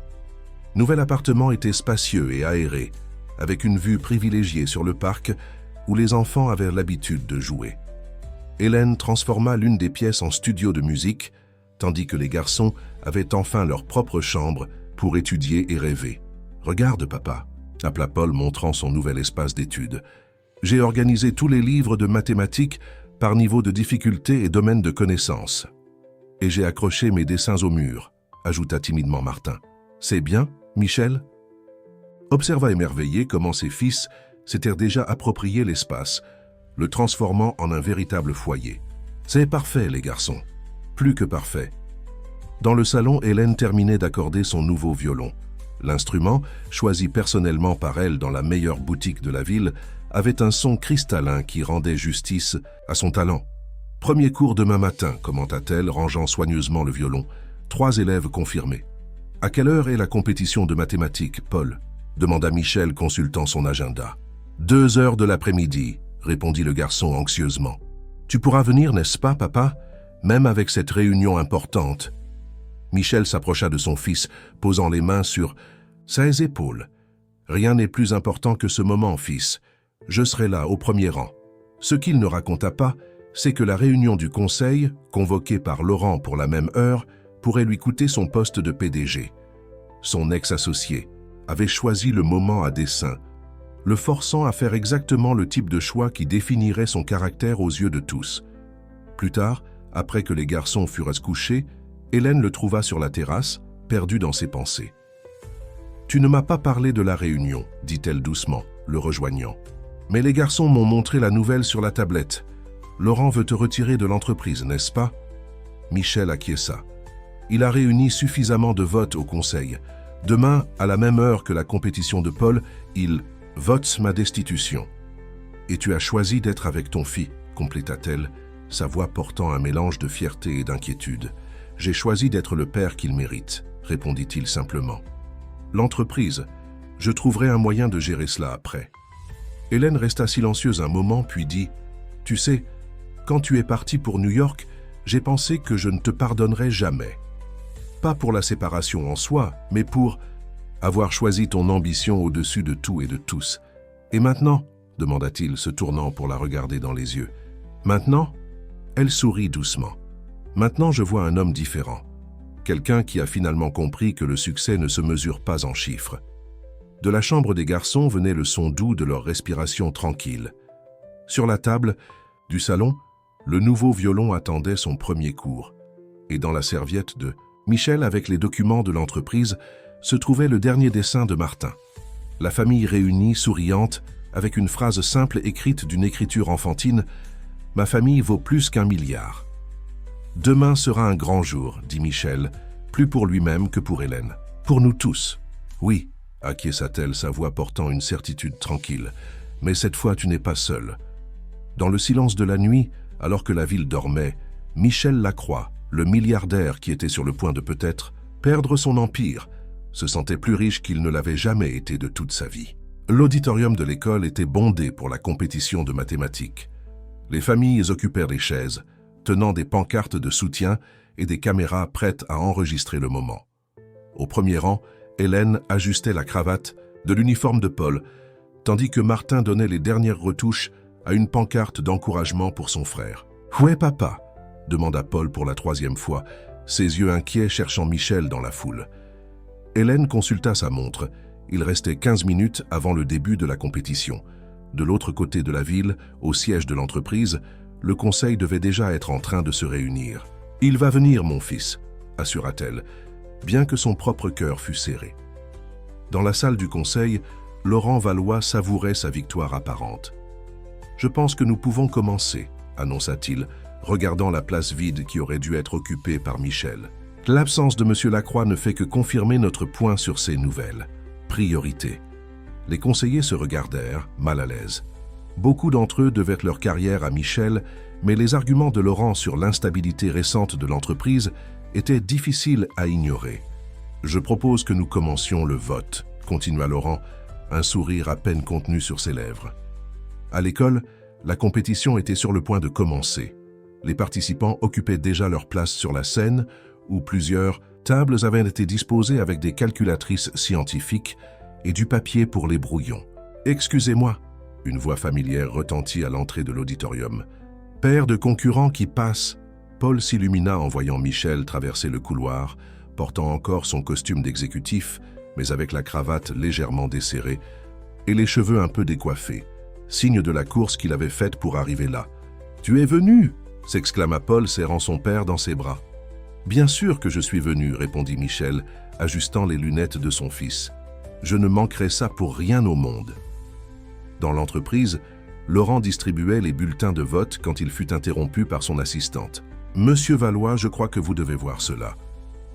Nouvel appartement était spacieux et aéré, avec une vue privilégiée sur le parc où les enfants avaient l'habitude de jouer. Hélène transforma l'une des pièces en studio de musique, tandis que les garçons avaient enfin leur propre chambre pour étudier et rêver. « Regarde, papa », appela Paul montrant son nouvel espace d'études. « J'ai organisé tous les livres de mathématiques par niveau de difficulté et domaine de connaissance. Et j'ai accroché mes dessins au mur, » ajouta timidement Martin. « C'est bien, Michel ?» Observa émerveillé comment ses fils s'étaient déjà approprié l'espace, le transformant en un véritable foyer. « C'est parfait, les garçons. Plus que parfait. » Dans le salon, Hélène terminait d'accorder son nouveau violon. L'instrument, choisi personnellement par elle dans la meilleure boutique de la ville, avait un son cristallin qui rendait justice à son talent. « Premier cours demain matin », commenta-t-elle, rangeant soigneusement le violon. 3 élèves confirmés. « À quelle heure est la compétition de mathématiques, Paul ?» demanda Michel, consultant son agenda. « 2 heures de l'après-midi », répondit le garçon anxieusement. « Tu pourras venir, n'est-ce pas, papa, même avec cette réunion importante ?» Michel s'approcha de son fils, posant les mains sur ses épaules. « Rien n'est plus important que ce moment, fils. Je serai là, au premier rang. » Ce qu'il ne raconta pas, c'est que la réunion du conseil, convoquée par Laurent pour la même heure, pourrait lui coûter son poste de PDG. Son ex-associé avait choisi le moment à dessein, le forçant à faire exactement le type de choix qui définirait son caractère aux yeux de tous. Plus tard, après que les garçons furent couchés, Hélène le trouva sur la terrasse, perdu dans ses pensées. « Tu ne m'as pas parlé de la réunion, » dit-elle doucement, le rejoignant. « Mais les garçons m'ont montré la nouvelle sur la tablette. Laurent veut te retirer de l'entreprise, n'est-ce pas ?» Michel acquiesça. Il a réuni suffisamment de votes au conseil. Demain, à la même heure que la compétition de Paul, il vote ma destitution. « Et tu as choisi d'être avec ton fils, » compléta-t-elle, sa voix portant un mélange de fierté et d'inquiétude. « J'ai choisi d'être le père qu'il mérite, » répondit-il simplement. « L'entreprise, je trouverai un moyen de gérer cela après. » Hélène resta silencieuse un moment, puis dit « Tu sais, quand tu es parti pour New York, j'ai pensé que je ne te pardonnerais jamais. Pas pour la séparation en soi, mais pour avoir choisi ton ambition au-dessus de tout et de tous. Et maintenant ?» demanda-t-il, se tournant pour la regarder dans les yeux. « Maintenant ?» Elle sourit doucement. « Maintenant, je vois un homme différent. Quelqu'un qui a finalement compris que le succès ne se mesure pas en chiffres. » De la chambre des garçons venait le son doux de leur respiration tranquille. Sur la table du salon, le nouveau violon attendait son premier cours. Et dans la serviette de Michel, avec les documents de l'entreprise, se trouvait le dernier dessin de Martin. La famille réunie, souriante, avec une phrase simple écrite d'une écriture enfantine « Ma famille vaut plus qu'1 milliard. » « Demain sera un grand jour, » dit Michel, plus pour lui-même que pour Hélène. « Pour nous tous. »« Oui, » acquiesça-t-elle, sa voix portant une certitude tranquille. « Mais cette fois, tu n'es pas seule. Dans le silence de la nuit, alors que la ville dormait, Michel Lacroix, le milliardaire qui était sur le point de peut-être perdre son empire, se sentait plus riche qu'il ne l'avait jamais été de toute sa vie. L'auditorium de l'école était bondé pour la compétition de mathématiques. Les familles occupèrent les chaises, tenant des pancartes de soutien et des caméras prêtes à enregistrer le moment. Au premier rang, Hélène ajustait la cravate de l'uniforme de Paul, tandis que Martin donnait les dernières retouches à une pancarte d'encouragement pour son frère. « Où est papa ?» demanda Paul pour la troisième fois, ses yeux inquiets cherchant Michel dans la foule. Hélène consulta sa montre. Il restait 15 minutes avant le début de la compétition. De l'autre côté de la ville, au siège de l'entreprise, le conseil devait déjà être en train de se réunir. « Il va venir, mon fils », assura-t-elle, bien que son propre cœur fût serré. Dans la salle du conseil, Laurent Valois savourait sa victoire apparente. « Je pense que nous pouvons commencer », annonça-t-il, regardant la place vide qui aurait dû être occupée par Michel. L'absence de M. Lacroix ne fait que confirmer notre point sur ces nouvelles. Priorité. Les conseillers se regardèrent, mal à l'aise. Beaucoup d'entre eux devaient leur carrière à Michel, mais les arguments de Laurent sur l'instabilité récente de l'entreprise étaient difficiles à ignorer. « Je propose que nous commencions le vote », continua Laurent, un sourire à peine contenu sur ses lèvres. À l'école, la compétition était sur le point de commencer. Les participants occupaient déjà leur place sur la scène, où plusieurs tables avaient été disposées avec des calculatrices scientifiques et du papier pour les brouillons. « Excusez-moi », une voix familière retentit à l'entrée de l'auditorium. « Paire de concurrents qui passent !» Paul s'illumina en voyant Michel traverser le couloir, portant encore son costume d'exécutif, mais avec la cravate légèrement desserrée et les cheveux un peu décoiffés, signe de la course qu'il avait faite pour arriver là. « Tu es venu !» s'exclama Paul, serrant son père dans ses bras. « Bien sûr que je suis venu », répondit Michel, ajustant les lunettes de son fils. « Je ne manquerai ça pour rien au monde. » Dans l'entreprise, Laurent distribuait les bulletins de vote quand il fut interrompu par son assistante. « Monsieur Valois, je crois que vous devez voir cela. »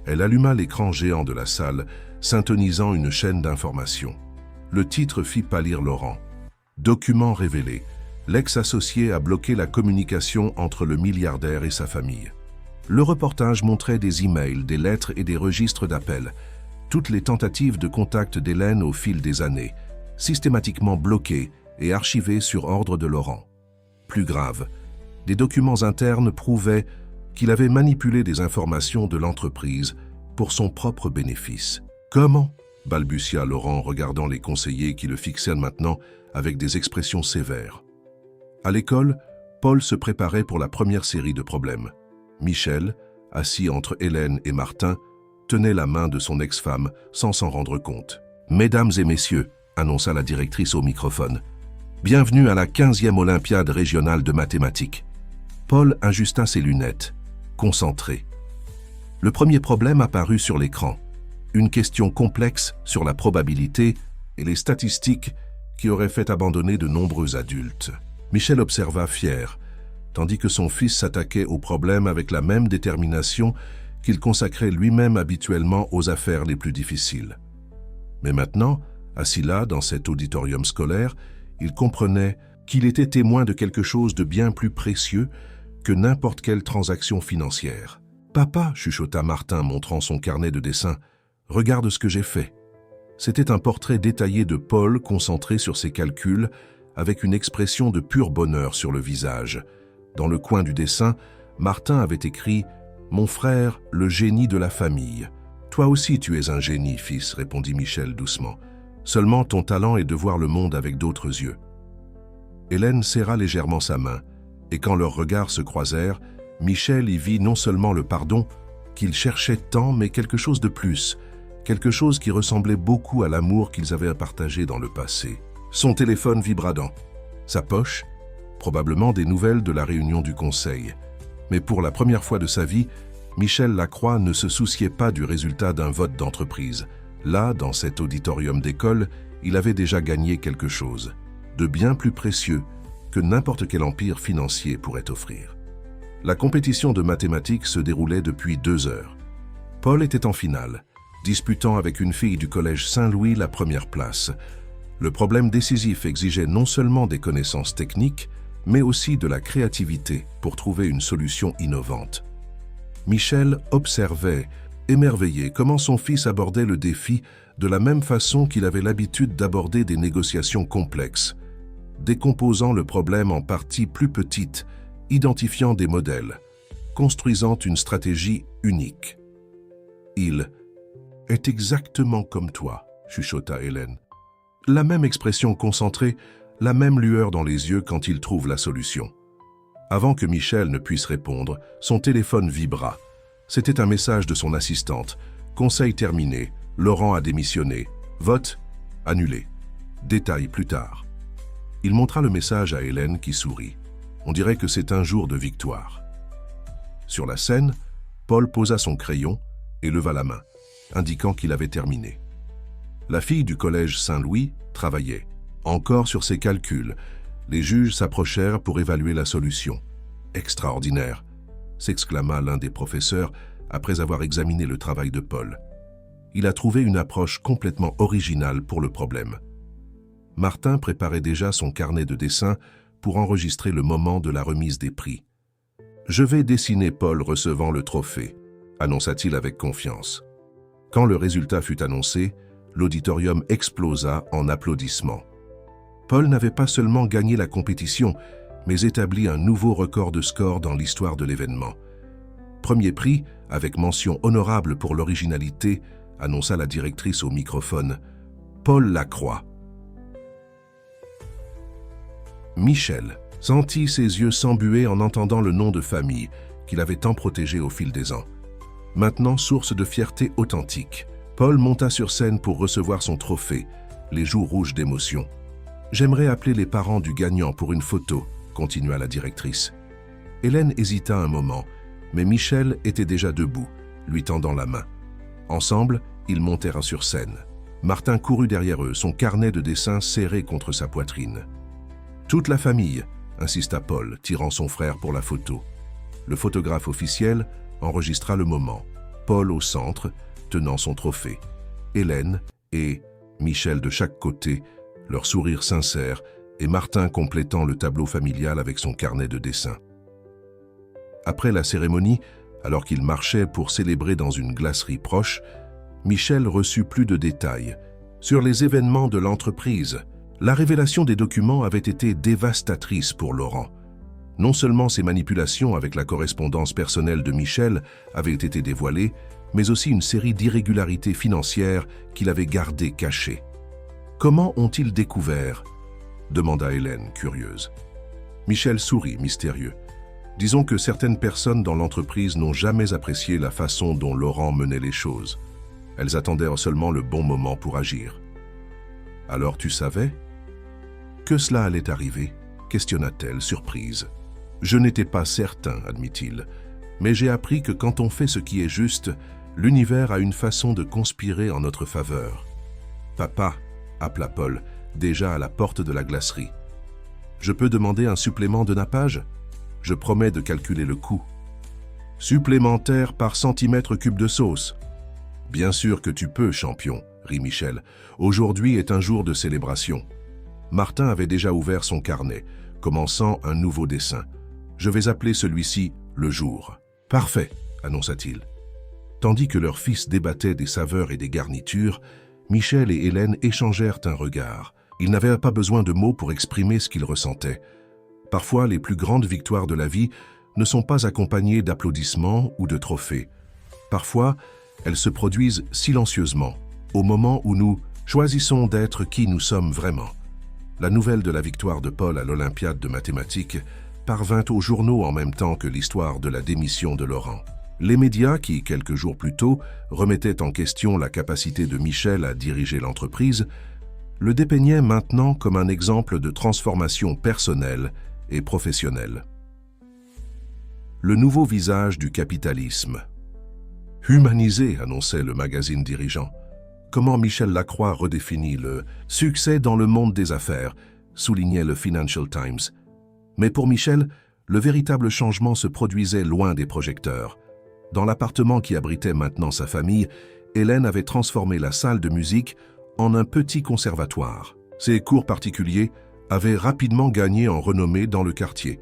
Elle alluma l'écran géant de la salle, syntonisant une chaîne d'informations. Le titre fit pâlir Laurent. « Document révélé. L'ex-associé a bloqué la communication entre le milliardaire et sa famille. » Le reportage montrait des emails, des lettres et des registres d'appels. Toutes les tentatives de contact d'Hélène au fil des années, systématiquement bloquées et archivées sur ordre de Laurent. Plus grave, des documents internes prouvaient qu'il avait manipulé des informations de l'entreprise pour son propre bénéfice. « Comment ?» balbutia Laurent, regardant les conseillers qui le fixaient maintenant avec des expressions sévères. À l'école, Paul se préparait pour la première série de problèmes. Michel, assis entre Hélène et Martin, tenait la main de son ex-femme sans s'en rendre compte. « Mesdames et messieurs », annonça la directrice au microphone, « bienvenue à la 15e Olympiade régionale de mathématiques. » Paul ajusta ses lunettes, concentré. Le premier problème apparut sur l'écran. Une question complexe sur la probabilité et les statistiques qui aurait fait abandonner de nombreux adultes. Michel observa fier, tandis que son fils s'attaquait au problème avec la même détermination qu'il consacrait lui-même habituellement aux affaires les plus difficiles. Mais maintenant, assis là, dans cet auditorium scolaire, il comprenait qu'il était témoin de quelque chose de bien plus précieux que n'importe quelle transaction financière. « Papa », chuchota Martin, montrant son carnet de dessin, « regarde ce que j'ai fait. » C'était un portrait détaillé de Paul concentré sur ses calculs, avec une expression de pur bonheur sur le visage. Dans le coin du dessin, Martin avait écrit « Mon frère, le génie de la famille. »« Toi aussi tu es un génie, fils, » répondit Michel doucement. « Seulement ton talent est de voir le monde avec d'autres yeux. » Hélène serra légèrement sa main, et quand leurs regards se croisèrent, Michel y vit non seulement le pardon qu'il cherchait tant, mais quelque chose de plus, quelque chose qui ressemblait beaucoup à l'amour qu'ils avaient partagé dans le passé. Son téléphone vibra dans sa poche, probablement des nouvelles de la réunion du conseil. Mais pour la première fois de sa vie, Michel Lacroix ne se souciait pas du résultat d'un vote d'entreprise. Là, dans cet auditorium d'école, il avait déjà gagné quelque chose, de bien plus précieux que n'importe quel empire financier pourrait offrir. La compétition de mathématiques se déroulait depuis 2 heures. Paul était en finale, disputant avec une fille du collège Saint-Louis la première place. Le problème décisif exigeait non seulement des connaissances techniques, mais aussi de la créativité pour trouver une solution innovante. Michel observait, émerveillé, comment son fils abordait le défi de la même façon qu'il avait l'habitude d'aborder des négociations complexes, décomposant le problème en parties plus petites, identifiant des modèles, construisant une stratégie unique. « Il est exactement comme toi », chuchota Hélène. La même expression concentrée, la même lueur dans les yeux quand il trouve la solution. Avant que Michel ne puisse répondre, son téléphone vibra. C'était un message de son assistante. Conseil terminé, Laurent a démissionné. Vote annulé. Détail plus tard. Il montra le message à Hélène qui sourit. On dirait que c'est un jour de victoire. Sur la scène, Paul posa son crayon et leva la main, indiquant qu'il avait terminé. La fille du collège Saint-Louis travaillait. Encore sur ses calculs, les juges s'approchèrent pour évaluer la solution. « Extraordinaire !» s'exclama l'un des professeurs après avoir examiné le travail de Paul. Il a trouvé une approche complètement originale pour le problème. Martin préparait déjà son carnet de dessin pour enregistrer le moment de la remise des prix. « Je vais dessiner Paul recevant le trophée », annonça-t-il avec confiance. Quand le résultat fut annoncé, l'auditorium explosa en applaudissements. Paul n'avait pas seulement gagné la compétition, mais établi un nouveau record de score dans l'histoire de l'événement. Premier prix, avec mention honorable pour l'originalité, annonça la directrice au microphone. Paul Lacroix. Michel sentit ses yeux s'embuer en entendant le nom de famille qu'il avait tant protégé au fil des ans. Maintenant source de fierté authentique, Paul monta sur scène pour recevoir son trophée, les joues rouges d'émotion. « J'aimerais appeler les parents du gagnant pour une photo », continua la directrice. Hélène hésita un moment, mais Michel était déjà debout, lui tendant la main. Ensemble, ils montèrent sur scène. Martin courut derrière eux, son carnet de dessin serré contre sa poitrine. « Toute la famille », insista Paul, tirant son frère pour la photo. Le photographe officiel enregistra le moment. Paul au centre, tenant son trophée. Hélène et Michel de chaque côté, leur sourire sincère, et Martin complétant le tableau familial avec son carnet de dessin. Après la cérémonie, alors qu'il marchait pour célébrer dans une glacerie proche, Michel reçut plus de détails. Sur les événements de l'entreprise, la révélation des documents avait été dévastatrice pour Laurent. Non seulement ses manipulations avec la correspondance personnelle de Michel avaient été dévoilées, mais aussi une série d'irrégularités financières qu'il avait gardées cachées. « Comment ont-ils découvert ?» demanda Hélène, curieuse. Michel sourit, mystérieux. « Disons que certaines personnes dans l'entreprise n'ont jamais apprécié la façon dont Laurent menait les choses. Elles attendaient seulement le bon moment pour agir. »« Alors tu savais ?»« Que cela allait arriver ?» questionna-t-elle, surprise. « Je n'étais pas certain, admit-il, mais j'ai appris que quand on fait ce qui est juste, l'univers a une façon de conspirer en notre faveur. »« Papa !» appela Paul, déjà à la porte de la glacerie. « Je peux demander un supplément de nappage ? Je promets de calculer le coût. »« Supplémentaire par centimètre cube de sauce. »« Bien sûr que tu peux, champion, » rit Michel. « Aujourd'hui est un jour de célébration. » Martin avait déjà ouvert son carnet, commençant un nouveau dessin. « Je vais appeler celui-ci « Le jour ». »« Parfait », annonça-t-il. Tandis que leur fils débattait des saveurs et des garnitures, Michel et Hélène échangèrent un regard. Ils n'avaient pas besoin de mots pour exprimer ce qu'ils ressentaient. Parfois, les plus grandes victoires de la vie ne sont pas accompagnées d'applaudissements ou de trophées. Parfois, elles se produisent silencieusement, au moment où nous choisissons d'être qui nous sommes vraiment. La nouvelle de la victoire de Paul à l'Olympiade de mathématiques parvint aux journaux en même temps que l'histoire de la démission de Laurent. Les médias qui, quelques jours plus tôt, remettaient en question la capacité de Michel à diriger l'entreprise, le dépeignaient maintenant comme un exemple de transformation personnelle et professionnelle. Le nouveau visage du capitalisme. Humanisé, annonçait le magazine dirigeant. Comment Michel Lacroix redéfinit le succès dans le monde des affaires, soulignait le Financial Times. Mais pour Michel, le véritable changement se produisait loin des projecteurs. Dans l'appartement qui abritait maintenant sa famille, Hélène avait transformé la salle de musique en un petit conservatoire. Ses cours particuliers, avait rapidement gagné en renommée dans le quartier,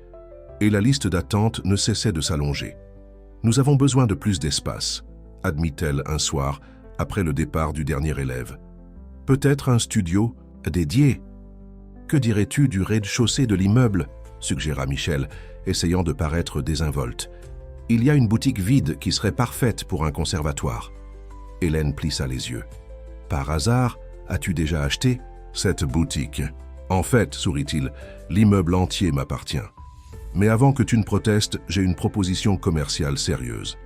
et la liste d'attente ne cessait de s'allonger. « Nous avons besoin de plus d'espace », admit-elle un soir, après le départ du dernier élève. « Peut-être un studio dédié ?»« Que dirais-tu du rez-de-chaussée de l'immeuble ?» suggéra Michel, essayant de paraître désinvolte. « Il y a une boutique vide qui serait parfaite pour un conservatoire. » Hélène plissa les yeux. « Par hasard, as-tu déjà acheté cette boutique ?»« En fait, sourit-il, l'immeuble entier m'appartient. Mais avant que tu ne protestes, j'ai une proposition commerciale sérieuse. »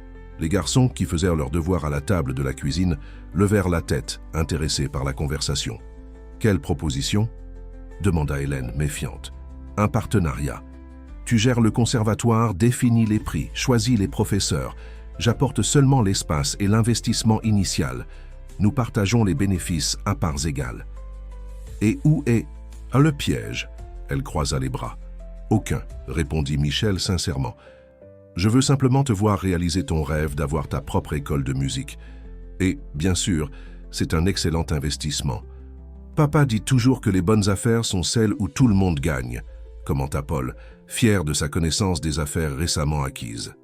Les garçons, qui faisaient leur devoir à la table de la cuisine, levèrent la tête, intéressés par la conversation. « Quelle proposition ?» demanda Hélène, méfiante. « Un partenariat. Tu gères le conservatoire, définis les prix, choisis les professeurs. J'apporte seulement l'espace et l'investissement initial. Nous partageons les bénéfices à parts égales. » « Et où est le piège ?» Elle croisa les bras. « Aucun, » répondit Michel sincèrement. « Je veux simplement te voir réaliser ton rêve d'avoir ta propre école de musique. Et, bien sûr, c'est un excellent investissement. Papa dit toujours que les bonnes affaires sont celles où tout le monde gagne, » commenta Paul, fier de sa connaissance des affaires récemment acquises.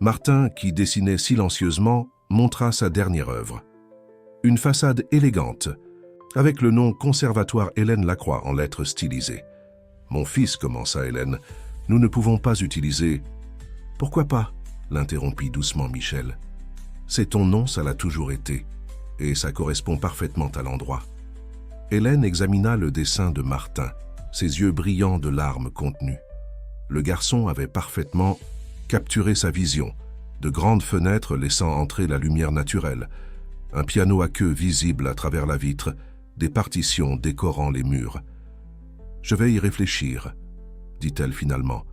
Martin, qui dessinait silencieusement, montra sa dernière œuvre. Une façade élégante, avec le nom Conservatoire Hélène Lacroix en lettres stylisées. « Mon fils, » commença Hélène, « nous ne pouvons pas utiliser... » « Pourquoi pas ?» l'interrompit doucement Michel. « C'est ton nom, ça l'a toujours été, et ça correspond parfaitement à l'endroit. » Hélène examina le dessin de Martin, ses yeux brillants de larmes contenues. Le garçon avait parfaitement capturé sa vision, de grandes fenêtres laissant entrer la lumière naturelle, un piano à queue visible à travers la vitre, des partitions décorant les murs. « Je vais y réfléchir, » dit-elle finalement.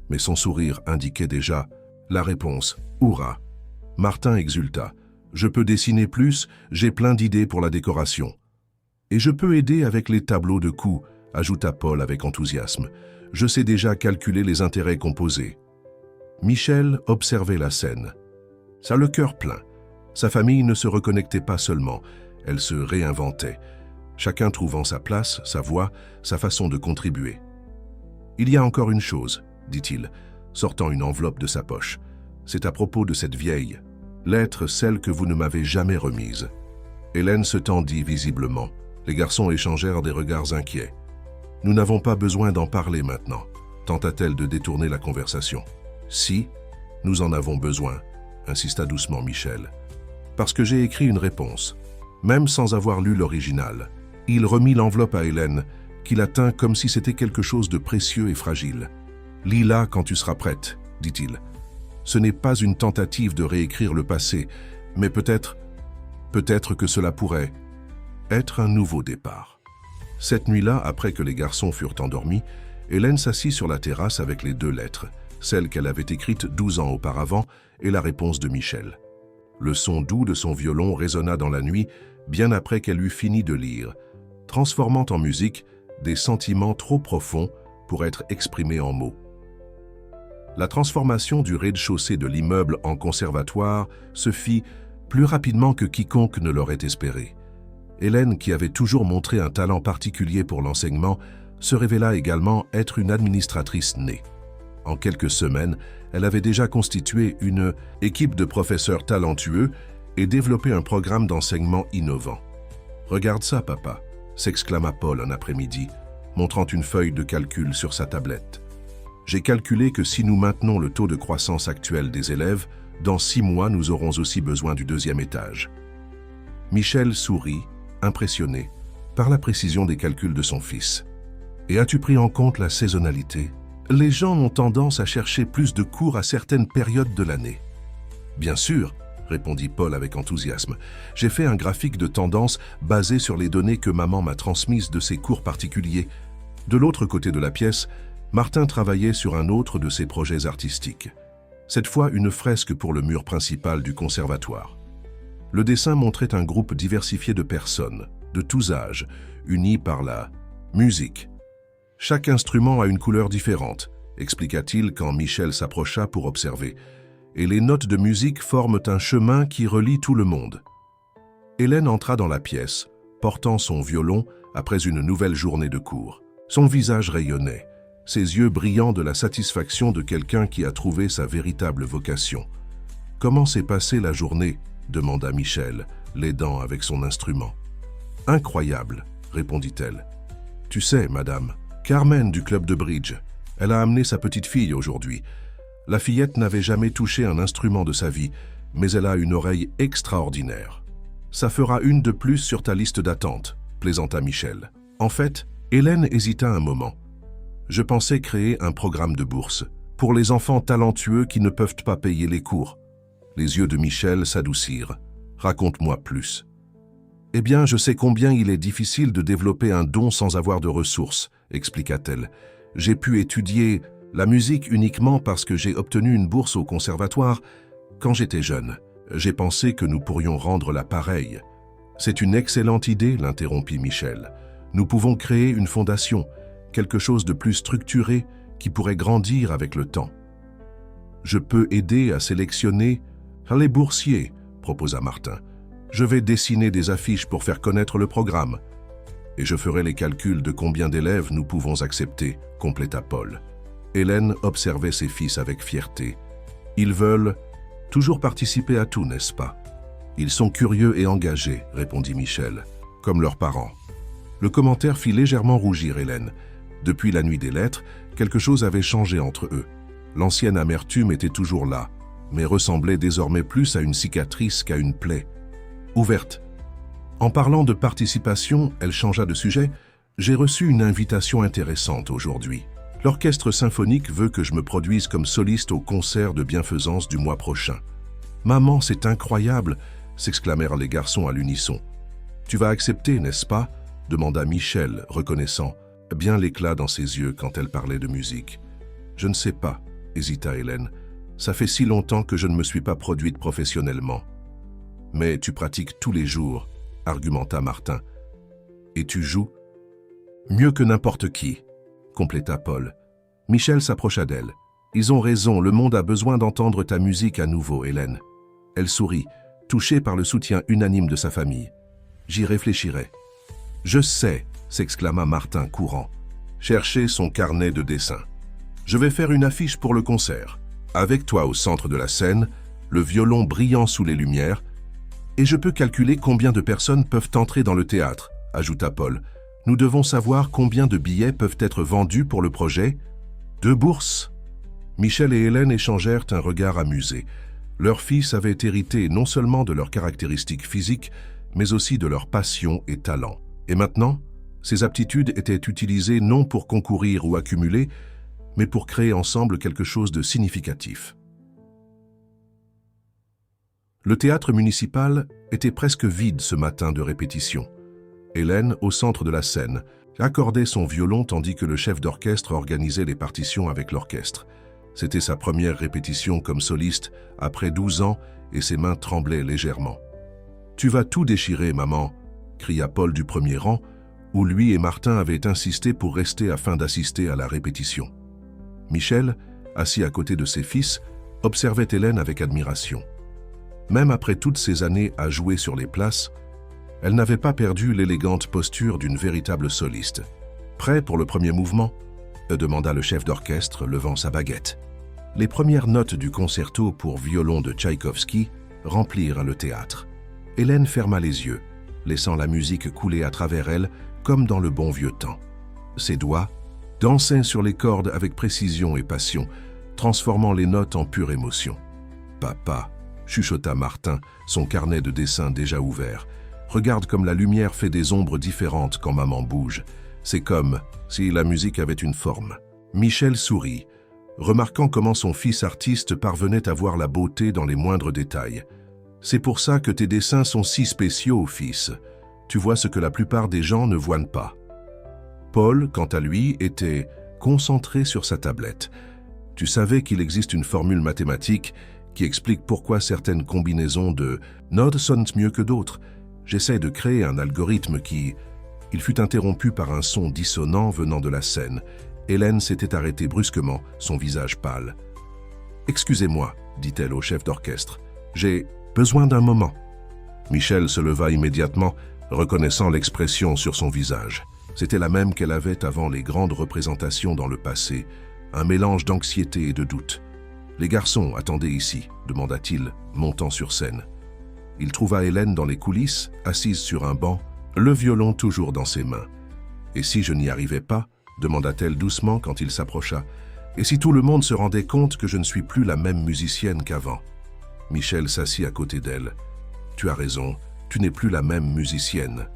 Mais son sourire indiquait déjà la réponse « Hourra !» Martin exulta. « Je peux dessiner plus, j'ai plein d'idées pour la décoration. »« Et je peux aider avec les tableaux de coûts », ajouta Paul avec enthousiasme. « Je sais déjà calculer les intérêts composés. » Michel observait la scène. Ça le cœur plein. Sa famille ne se reconnectait pas seulement, elle se réinventait, chacun trouvant sa place, sa voix, sa façon de contribuer. « Il y a encore une chose, » dit-il, sortant une enveloppe de sa poche. « C'est à propos de cette vieille lettre, celle que vous ne m'avez jamais remise. » Hélène se tendit visiblement. Les garçons échangèrent des regards inquiets. « Nous n'avons pas besoin d'en parler maintenant, » tenta-t-elle de détourner la conversation. « Si, nous en avons besoin, » insista doucement Michel. « Parce que j'ai écrit une réponse, même sans avoir lu l'original. » Il remit l'enveloppe à Hélène, qui la tint comme si c'était quelque chose de précieux et fragile. « Lis-la quand tu seras prête, » dit-il. « Ce n'est pas une tentative de réécrire le passé, mais peut-être que cela pourrait être un nouveau départ. » Cette nuit-là, après que les garçons furent endormis, Hélène s'assit sur la terrasse avec les 2 lettres, celle qu'elle avait écrite 12 ans auparavant et la réponse de Michel. Le son doux de son violon résonna dans la nuit, bien après qu'elle eut fini de lire, transformant en musique des sentiments trop profonds pour être exprimés en mots. La transformation du rez-de-chaussée de l'immeuble en conservatoire se fit plus rapidement que quiconque ne l'aurait espéré. Hélène, qui avait toujours montré un talent particulier pour l'enseignement, se révéla également être une administratrice née. En quelques semaines, elle avait déjà constitué une équipe de professeurs talentueux et développé un programme d'enseignement innovant. « Regarde ça, papa !» s'exclama Paul un après-midi, montrant une feuille de calcul sur sa tablette. « J'ai calculé que si nous maintenons le taux de croissance actuel des élèves, dans 6 mois, nous aurons aussi besoin du 2e étage. » Michel sourit, impressionné par la précision des calculs de son fils. « Et as-tu pris en compte la saisonnalité ? Les gens ont tendance à chercher plus de cours à certaines périodes de l'année. »« Bien sûr, » répondit Paul avec enthousiasme. « J'ai fait un graphique de tendance basé sur les données que maman m'a transmises de ses cours particuliers. » De l'autre côté de la pièce, Martin travaillait sur un autre de ses projets artistiques. Cette fois, une fresque pour le mur principal du conservatoire. Le dessin montrait un groupe diversifié de personnes, de tous âges, unis par la musique. « Chaque instrument a une couleur différente, » expliqua-t-il quand Michel s'approcha pour observer. « Et les notes de musique forment un chemin qui relie tout le monde. » Hélène entra dans la pièce, portant son violon après une nouvelle journée de cours. Son visage rayonnait, ses yeux brillants de la satisfaction de quelqu'un qui a trouvé sa véritable vocation. « Comment s'est passée la journée ?» demanda Michel, l'aidant avec son instrument. « Incroyable », répondit-elle. « Tu sais, madame, Carmen du club de bridge, elle a amené sa petite fille aujourd'hui. La fillette n'avait jamais touché un instrument de sa vie, mais elle a une oreille extraordinaire. Ça fera une de plus sur ta liste d'attente, plaisanta Michel. En fait, Hélène hésita un moment. Je pensais créer un programme de bourse pour les enfants talentueux qui ne peuvent pas payer les cours. Les yeux de Michel s'adoucirent. Raconte-moi plus. Eh bien, je sais combien il est difficile de développer un don sans avoir de ressources, expliqua-t-elle. J'ai pu étudier la musique uniquement parce que j'ai obtenu une bourse au conservatoire quand j'étais jeune. J'ai pensé que nous pourrions rendre la pareille. C'est une excellente idée, l'interrompit Michel. Nous pouvons créer une fondation, quelque chose de plus structuré qui pourrait grandir avec le temps. Je peux aider à sélectionner les boursiers, proposa Martin. Je vais dessiner des affiches pour faire connaître le programme. Et je ferai les calculs de combien d'élèves nous pouvons accepter, compléta Paul. Hélène observait ses fils avec fierté. Ils veulent toujours participer à tout, n'est-ce pas? Ils sont curieux et engagés, répondit Michel, comme leurs parents. Le commentaire fit légèrement rougir Hélène. Depuis la nuit des lettres, quelque chose avait changé entre eux. L'ancienne amertume était toujours là, mais ressemblait désormais plus à une cicatrice qu'à une plaie. Ouverte. En parlant de participation, elle changea de sujet. J'ai reçu une invitation intéressante aujourd'hui. L'orchestre symphonique veut que je me produise comme soliste au concert de bienfaisance du mois prochain. « Maman, c'est incroyable !» s'exclamèrent les garçons à l'unisson. « Tu vas accepter, n'est-ce pas ?» demanda Michel, reconnaissant bien l'éclat dans ses yeux quand elle parlait de musique. « Je ne sais pas », hésita Hélène. « Ça fait si longtemps que je ne me suis pas produite professionnellement. »« Mais tu pratiques tous les jours », argumenta Martin. « Et tu joues ?»« Mieux que n'importe qui », compléta Paul. Michel s'approcha d'elle. « Ils ont raison, le monde a besoin d'entendre ta musique à nouveau, Hélène. » Elle sourit, touchée par le soutien unanime de sa famille. « J'y réfléchirai. »« Je sais !» s'exclama Martin courant. Cherchez son carnet de dessin. « Je vais faire une affiche pour le concert. Avec toi au centre de la scène, le violon brillant sous les lumières, et je peux calculer combien de personnes peuvent entrer dans le théâtre, » ajouta Paul. « Nous devons savoir combien de billets peuvent être vendus pour le projet. 2 bourses ?» Michel et Hélène échangèrent un regard amusé. Leur fils avait hérité non seulement de leurs caractéristiques physiques, mais aussi de leur passion et talent. Et maintenant, ces aptitudes étaient utilisées non pour concourir ou accumuler, mais pour créer ensemble quelque chose de significatif. Le théâtre municipal était presque vide ce matin de répétition. Hélène, au centre de la scène, accordait son violon tandis que le chef d'orchestre organisait les partitions avec l'orchestre. C'était sa première répétition comme soliste après 12 ans et ses mains tremblaient légèrement. « Tu vas tout déchirer, maman !» cria Paul du premier rang, où lui et Martin avaient insisté pour rester afin d'assister à la répétition. Michel, assis à côté de ses fils, observait Hélène avec admiration. Même après toutes ces années à jouer sur les places, elle n'avait pas perdu l'élégante posture d'une véritable soliste. « Prêt pour le premier mouvement ?» demanda le chef d'orchestre, levant sa baguette. Les premières notes du concerto pour violon de Tchaïkovski remplirent le théâtre. Hélène ferma les yeux, laissant la musique couler à travers elle comme dans le bon vieux temps. Ses doigts dansaient sur les cordes avec précision et passion, transformant les notes en pure émotion. « Papa !» chuchota Martin, son carnet de dessin déjà ouvert. « Regarde comme la lumière fait des ombres différentes quand maman bouge. C'est comme si la musique avait une forme. » Michel sourit, remarquant comment son fils artiste parvenait à voir la beauté dans les moindres détails. « C'est pour ça que tes dessins sont si spéciaux, fils. Tu vois ce que la plupart des gens ne voient pas. » Paul, quant à lui, était concentré sur sa tablette. « Tu savais qu'il existe une formule mathématique qui explique pourquoi certaines combinaisons de notes sonnent mieux que d'autres. J'essaie de créer un algorithme qui... » Il fut interrompu par un son dissonant venant de la scène. Hélène s'était arrêtée brusquement, son visage pâle. « Excusez-moi, » dit-elle au chef d'orchestre. « J'ai besoin d'un moment. » Michel se leva immédiatement, reconnaissant l'expression sur son visage. C'était la même qu'elle avait avant les grandes représentations dans le passé, un mélange d'anxiété et de doute. « Les garçons, attendez ici », demanda-t-il, montant sur scène. Il trouva Hélène dans les coulisses, assise sur un banc, le violon toujours dans ses mains. « Et si je n'y arrivais pas ?» demanda-t-elle doucement quand il s'approcha. « Et si tout le monde se rendait compte que je ne suis plus la même musicienne qu'avant ?» Michel s'assit à côté d'elle. « Tu as raison, tu n'es plus la même musicienne. »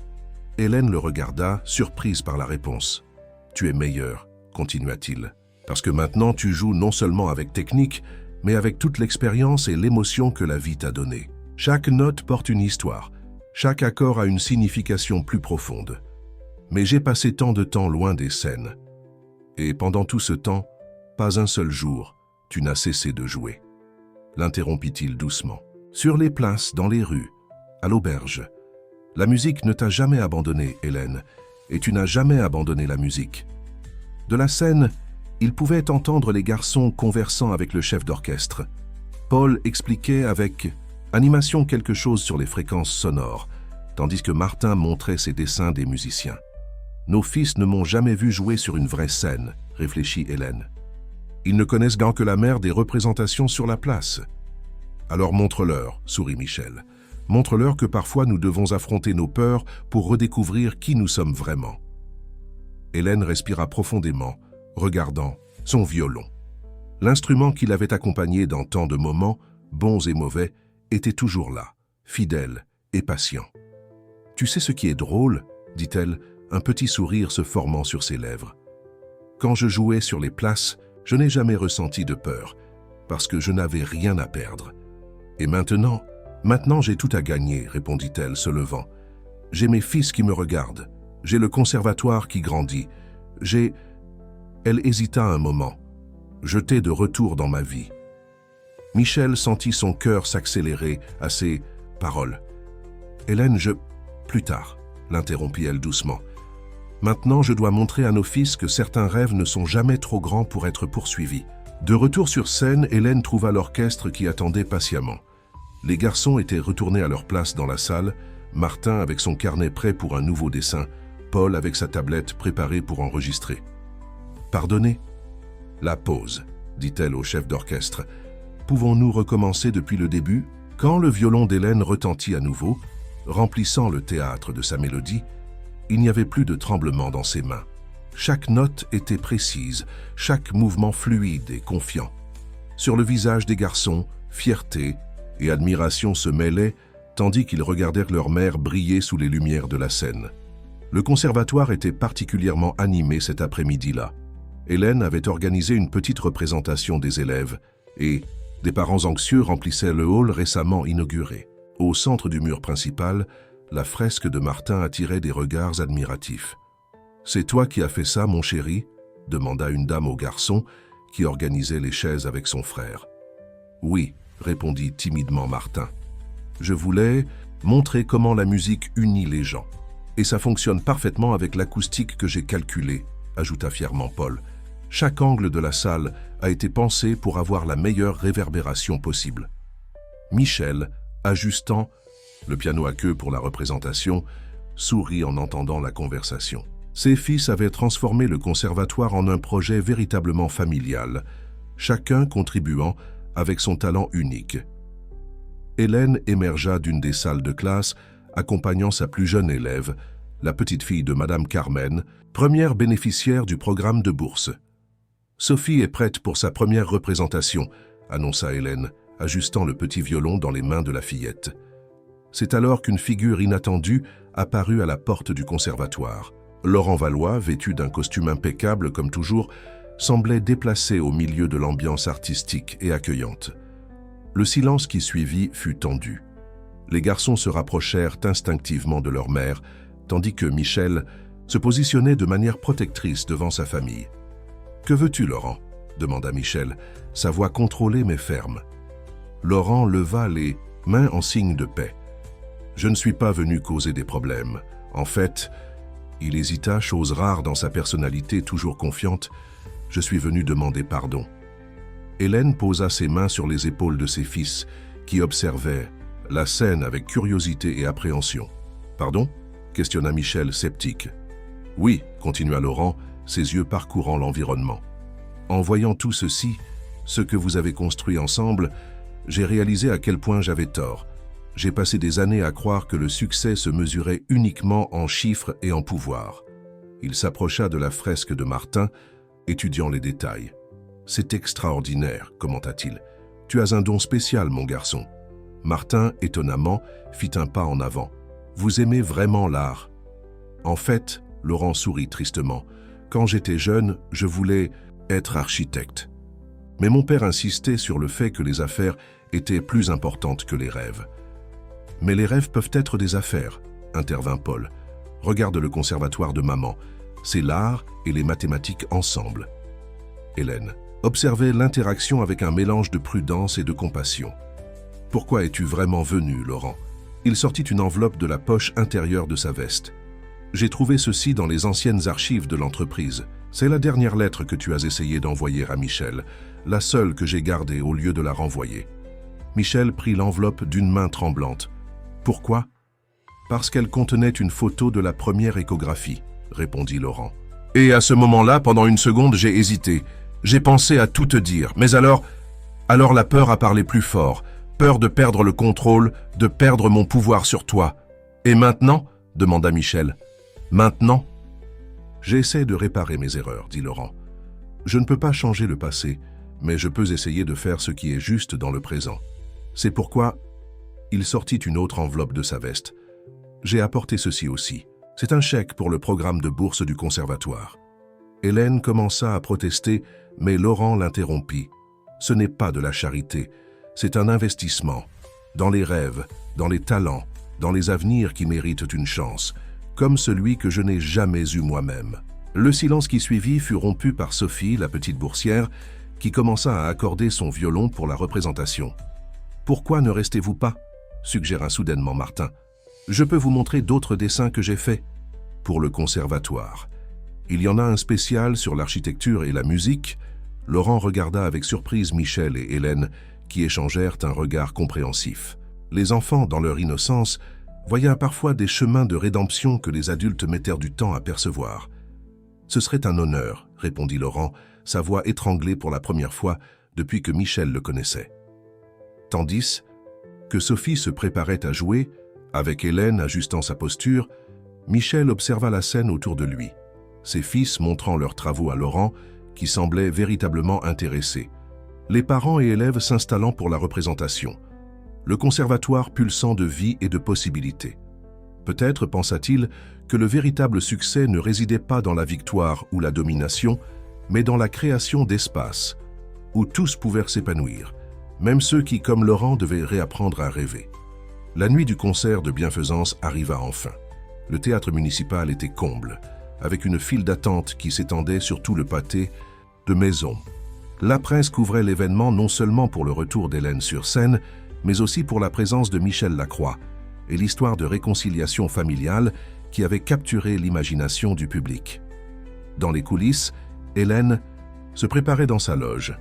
Hélène le regarda, surprise par la réponse. « Tu es meilleure, continua-t-il, parce que maintenant tu joues non seulement avec technique, mais avec toute l'expérience et l'émotion que la vie t'a donnée. Chaque note porte une histoire, chaque accord a une signification plus profonde. Mais j'ai passé tant de temps loin des scènes. Et pendant tout ce temps, pas un seul jour, tu n'as cessé de jouer. » L'interrompit-il doucement. « Sur les places, dans les rues, à l'auberge. La musique ne t'a jamais abandonné, Hélène, et tu n'as jamais abandonné la musique. » De la scène, il pouvait entendre les garçons conversant avec le chef d'orchestre. Paul expliquait avec animation quelque chose sur les fréquences sonores, tandis que Martin montrait ses dessins des musiciens. « Nos fils ne m'ont jamais vu jouer sur une vraie scène, » réfléchit Hélène. « Ils ne connaissent bien que la mère des représentations sur la place. »« Alors montre-leur, » sourit Michel. « Montre-leur que parfois nous devons affronter nos peurs pour redécouvrir qui nous sommes vraiment. » Hélène respira profondément, regardant son violon. L'instrument qui l'avait accompagné dans tant de moments, bons et mauvais, était toujours là, fidèle et patient. « Tu sais ce qui est drôle ?» dit-elle, un petit sourire se formant sur ses lèvres. « Quand je jouais sur les places, je n'ai jamais ressenti de peur, parce que je n'avais rien à perdre. Et maintenant j'ai tout à gagner, répondit-elle, se levant. J'ai mes fils qui me regardent, j'ai le conservatoire qui grandit, j'ai... » Elle hésita un moment. « Je t'ai de retour dans ma vie. » Michel sentit son cœur s'accélérer à ces paroles. « Hélène, plus tard, » l'interrompit-elle doucement. « Maintenant, je dois montrer à nos fils que certains rêves ne sont jamais trop grands pour être poursuivis. » De retour sur scène, Hélène trouva l'orchestre qui attendait patiemment. Les garçons étaient retournés à leur place dans la salle, Martin avec son carnet prêt pour un nouveau dessin, Paul avec sa tablette préparée pour enregistrer. « Pardonnez ?» « La pause, » dit-elle au chef d'orchestre. « Pouvons-nous recommencer depuis le début ?» Quand le violon d'Hélène retentit à nouveau, remplissant le théâtre de sa mélodie, il n'y avait plus de tremblement dans ses mains. Chaque note était précise, chaque mouvement fluide et confiant. Sur le visage des garçons, fierté et admiration se mêlaient, tandis qu'ils regardèrent leur mère briller sous les lumières de la scène. Le conservatoire était particulièrement animé cet après-midi-là. Hélène avait organisé une petite représentation des élèves et des parents anxieux remplissaient le hall récemment inauguré. Au centre du mur principal, la fresque de Martin attirait des regards admiratifs. « C'est toi qui as fait ça, mon chéri ?» demanda une dame au garçon qui organisait les chaises avec son frère. « Oui », répondit timidement Martin. « Je voulais montrer comment la musique unit les gens. Et ça fonctionne parfaitement avec l'acoustique que j'ai calculée, » ajouta fièrement Paul. « Chaque angle de la salle a été pensé pour avoir la meilleure réverbération possible. » Michel, ajustant le piano à queue pour la représentation, sourit en entendant la conversation. Ses fils avaient transformé le conservatoire en un projet véritablement familial, chacun contribuant avec son talent unique. Hélène émergea d'une des salles de classe, accompagnant sa plus jeune élève, la petite fille de Madame Carmen, première bénéficiaire du programme de bourse. « Sophie est prête pour sa première représentation », annonça Hélène, ajustant le petit violon dans les mains de la fillette. C'est alors qu'une figure inattendue apparut à la porte du conservatoire. Laurent Valois, vêtu d'un costume impeccable comme toujours, semblait déplacé au milieu de l'ambiance artistique et accueillante. Le silence qui suivit fut tendu. Les garçons se rapprochèrent instinctivement de leur mère, tandis que Michel se positionnait de manière protectrice devant sa famille. « Que veux-tu, Laurent ?» demanda Michel, sa voix contrôlée mais ferme. Laurent leva les mains en signe de paix. « Je ne suis pas venu causer des problèmes. En fait, il hésita, chose rare dans sa personnalité toujours confiante, je suis venu demander pardon. » Hélène posa ses mains sur les épaules de ses fils, qui observaient la scène avec curiosité et appréhension. « Pardon ?» questionna Michel, sceptique. « Oui, continua Laurent, ses yeux parcourant l'environnement. En voyant tout ceci, ce que vous avez construit ensemble, j'ai réalisé à quel point j'avais tort. J'ai passé des années à croire que le succès se mesurait uniquement en chiffres et en pouvoir. Il s'approcha de la fresque de Martin, étudiant les détails. « C'est extraordinaire », commenta-t-il. « Tu as un don spécial, mon garçon. » Martin, étonnamment, fit un pas en avant. « Vous aimez vraiment l'art ?» En fait, Laurent sourit tristement. « Quand j'étais jeune, je voulais être architecte. Mais mon père insistait sur le fait que les affaires étaient plus importantes que les rêves. » « Mais les rêves peuvent être des affaires, » intervint Paul. « Regarde le conservatoire de maman. C'est l'art et les mathématiques ensemble. » Hélène observait l'interaction avec un mélange de prudence et de compassion. « Pourquoi es-tu vraiment venu, Laurent ?» Il sortit une enveloppe de la poche intérieure de sa veste. « J'ai trouvé ceci dans les anciennes archives de l'entreprise. C'est la dernière lettre que tu as essayé d'envoyer à Michel, la seule que j'ai gardée au lieu de la renvoyer. » Michel prit l'enveloppe d'une main tremblante. « Pourquoi ?»« Parce qu'elle contenait une photo de la première échographie, » répondit Laurent. « Et à ce moment-là, pendant une seconde, j'ai hésité. J'ai pensé à tout te dire, mais alors la peur a parlé plus fort. Peur de perdre le contrôle, de perdre mon pouvoir sur toi. Et maintenant ?» demanda Michel. « Maintenant ?» « J'essaie de réparer mes erreurs, » dit Laurent. « Je ne peux pas changer le passé, mais je peux essayer de faire ce qui est juste dans le présent. C'est pourquoi... » Il sortit une autre enveloppe de sa veste. « J'ai apporté ceci aussi. C'est un chèque pour le programme de bourse du conservatoire. » Hélène commença à protester, mais Laurent l'interrompit. « Ce n'est pas de la charité, c'est un investissement. Dans les rêves, dans les talents, dans les avenirs qui méritent une chance, comme celui que je n'ai jamais eu moi-même. » Le silence qui suivit fut rompu par Sophie, la petite boursière, qui commença à accorder son violon pour la représentation. « Pourquoi ne restez-vous pas ?» suggéra soudainement Martin. « Je peux vous montrer d'autres dessins que j'ai faits. Pour le conservatoire. Il y en a un spécial sur l'architecture et la musique. » Laurent regarda avec surprise Michel et Hélène, qui échangèrent un regard compréhensif. Les enfants, dans leur innocence, voyaient parfois des chemins de rédemption que les adultes mettèrent du temps à percevoir. « Ce serait un honneur, » répondit Laurent, sa voix étranglée pour la première fois depuis que Michel le connaissait. Tandis que Sophie se préparait à jouer, avec Hélène ajustant sa posture, Michel observa la scène autour de lui, ses fils montrant leurs travaux à Laurent, qui semblait véritablement intéressé, les parents et élèves s'installant pour la représentation, le conservatoire pulsant de vie et de possibilités. Peut-être, pensa-t-il, que le véritable succès ne résidait pas dans la victoire ou la domination, mais dans la création d'espaces, où tous pouvaient s'épanouir, même ceux qui, comme Laurent, devaient réapprendre à rêver. La nuit du concert de bienfaisance arriva enfin. Le théâtre municipal était comble, avec une file d'attente qui s'étendait sur tout le pâté de maisons. La presse couvrait l'événement non seulement pour le retour d'Hélène sur scène, mais aussi pour la présence de Michel Lacroix et l'histoire de réconciliation familiale qui avait capturé l'imagination du public. Dans les coulisses, Hélène se préparait dans sa loge,